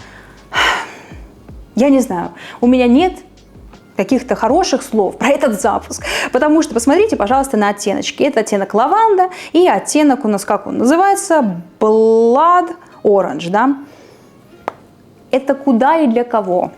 Я не знаю, у меня нет каких-то хороших слов про этот запуск, потому что посмотрите, пожалуйста, на оттеночки. Это оттенок лаванда и оттенок у нас, как он называется, Blood Orange, да? Это куда и для кого?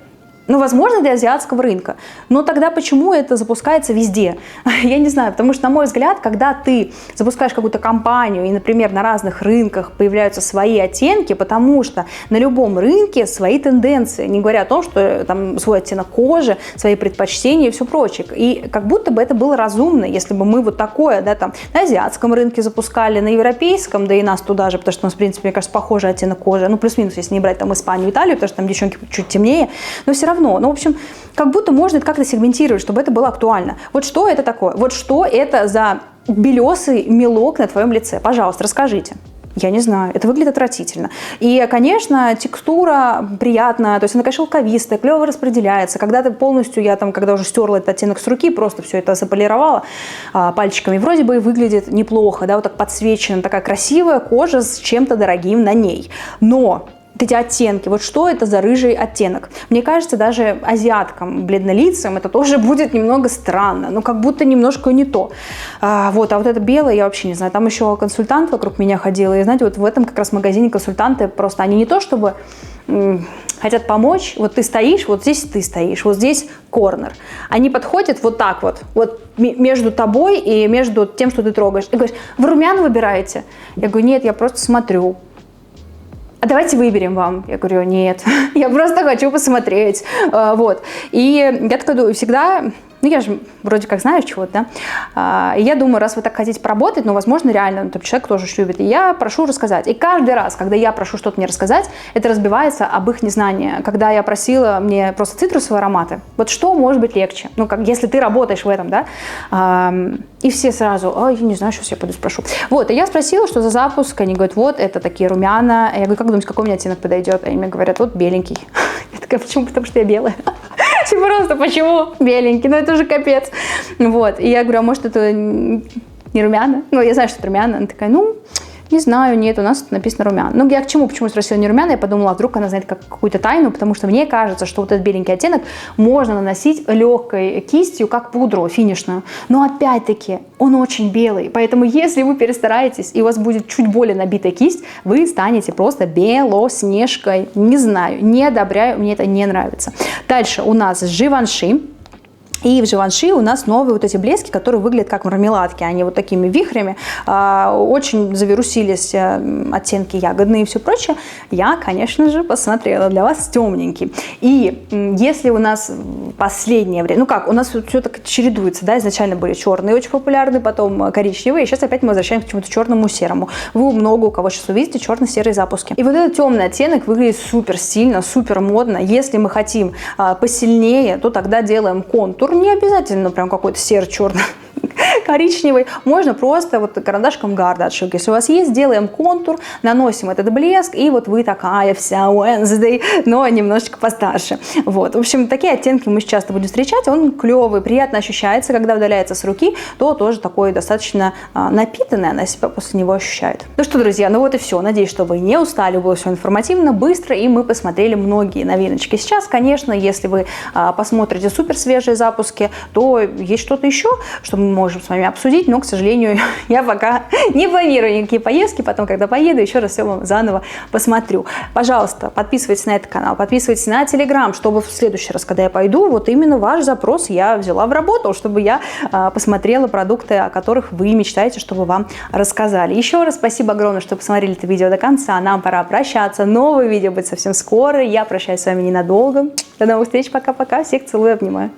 Возможно, для азиатского рынка. Но тогда почему это запускается везде? Я не знаю, потому что, на мой взгляд, когда ты запускаешь какую-то компанию, и, например, на разных рынках появляются свои оттенки, потому что на любом рынке свои тенденции, не говоря о том, что там свой оттенок кожи, свои предпочтения и все прочее. И как будто бы это было разумно, если бы мы вот такое, да, там, на азиатском рынке запускали, на европейском, да и нас туда же, потому что у нас, в принципе, мне кажется, похожий оттенок кожи, плюс-минус, если не брать там Испанию, Италию, потому что там девчонки чуть темнее, но все равно. В общем, как будто можно это как-то сегментировать, чтобы это было актуально. Вот что это такое? Вот что это за белесый мелок на твоем лице? Пожалуйста, расскажите. Я не знаю, это выглядит отвратительно. И, конечно, текстура приятная, то есть она, конечно, шелковистая, клево распределяется. Когда ты полностью, когда уже стерла этот оттенок с руки, просто все это заполировала пальчиками, вроде бы и выглядит неплохо, да, вот так подсвечена, такая красивая кожа с чем-то дорогим на ней. Но эти оттенки, вот что это за рыжий оттенок? Мне кажется, даже азиаткам, бледнолицам это тоже будет немного странно, как будто немножко не то. А вот это белое, я вообще не знаю, там еще консультант вокруг меня ходил, и знаете, вот в этом как раз магазине консультанты просто, они не то чтобы хотят помочь, вот ты стоишь, вот здесь ты стоишь, вот здесь корнер. Они подходят вот так вот между тобой и между тем, что ты трогаешь. И говоришь, вы румяна выбираете? Я говорю, нет, я просто смотрю. А давайте выберем вам. Я говорю, нет, я просто хочу посмотреть. Вот. И я такая думаю, всегда, я же вроде как знаю чего-то, да. И я думаю, раз вы так хотите поработать, возможно, реально, человек тоже любит. И я прошу рассказать. И каждый раз, когда я прошу что-то мне рассказать, это разбивается об их незнании. Когда я просила мне просто цитрусовые ароматы, вот что может быть легче? Если ты работаешь в этом, да, и все сразу, я не знаю, сейчас я пойду спрошу. Вот, и я спросила, что за запуск, они говорят, вот, это такие румяна. Я говорю, как думаете, какой у меня оттенок подойдет? Они мне говорят, вот беленький. Я такая, почему? Потому что я белая. Просто почему беленький? Ну это же капец. Вот. И я говорю, а может это не румяна? Ну, я знаю, что это румяна. Она такая, ну, не знаю, нет, у нас тут написано румяна. Ну, я к чему? Почему спросила не румяна? Я подумала, а вдруг она знает какую-то тайну, потому что мне кажется, что вот этот беленький оттенок можно наносить легкой кистью, как пудру финишную. Но опять-таки, он очень белый. Поэтому, если вы перестараетесь, и у вас будет чуть более набитая кисть, вы станете просто белоснежкой. Не знаю, не одобряю, мне это не нравится. Дальше у нас Живанши. И в Живанши у нас новые вот эти блески, которые выглядят как мармеладки. Они вот такими вихрями. Очень завирусились оттенки ягодные и все прочее. Я, конечно же, посмотрела для вас темненький. И если у нас последнее время... Ну как, у нас все так чередуется, да? Изначально были черные очень популярные, потом коричневые. И сейчас опять мы возвращаемся к чему-то черному, серому. Вы много у кого сейчас увидите черно-серые запуски. И вот этот темный оттенок выглядит супер стильно, супер модно. Если мы хотим посильнее, то тогда делаем контур. Не обязательно прям какой-то серо-черный, коричневый. Можно просто вот карандашком Гарда отшивки. Если у вас есть, делаем контур, наносим этот блеск, и вот вы такая вся Wednesday, но немножечко постарше. Вот. В общем, такие оттенки мы часто будем встречать. Он клевый, приятно ощущается, когда удаляется с руки, то тоже такой достаточно напитанный, она себя после него ощущает. Ну что, друзья, ну вот и все. Надеюсь, что вы не устали, было все информативно, быстро, и мы посмотрели многие новиночки. Сейчас, конечно, если вы посмотрите супер свежие запуски, то есть что-то еще, что мы можем с вами обсудить, но, к сожалению, я пока не планирую никакие поездки, потом, когда поеду, еще раз все вам заново посмотрю. Пожалуйста, подписывайтесь на этот канал, подписывайтесь на Telegram, чтобы в следующий раз, когда я пойду, вот именно ваш запрос я взяла в работу, чтобы я посмотрела продукты, о которых вы мечтаете, чтобы вам рассказали. Еще раз спасибо огромное, что посмотрели это видео до конца. Нам пора прощаться. Новое видео будет совсем скоро. Я прощаюсь с вами ненадолго. До новых встреч. Пока-пока. Всех целую, обнимаю.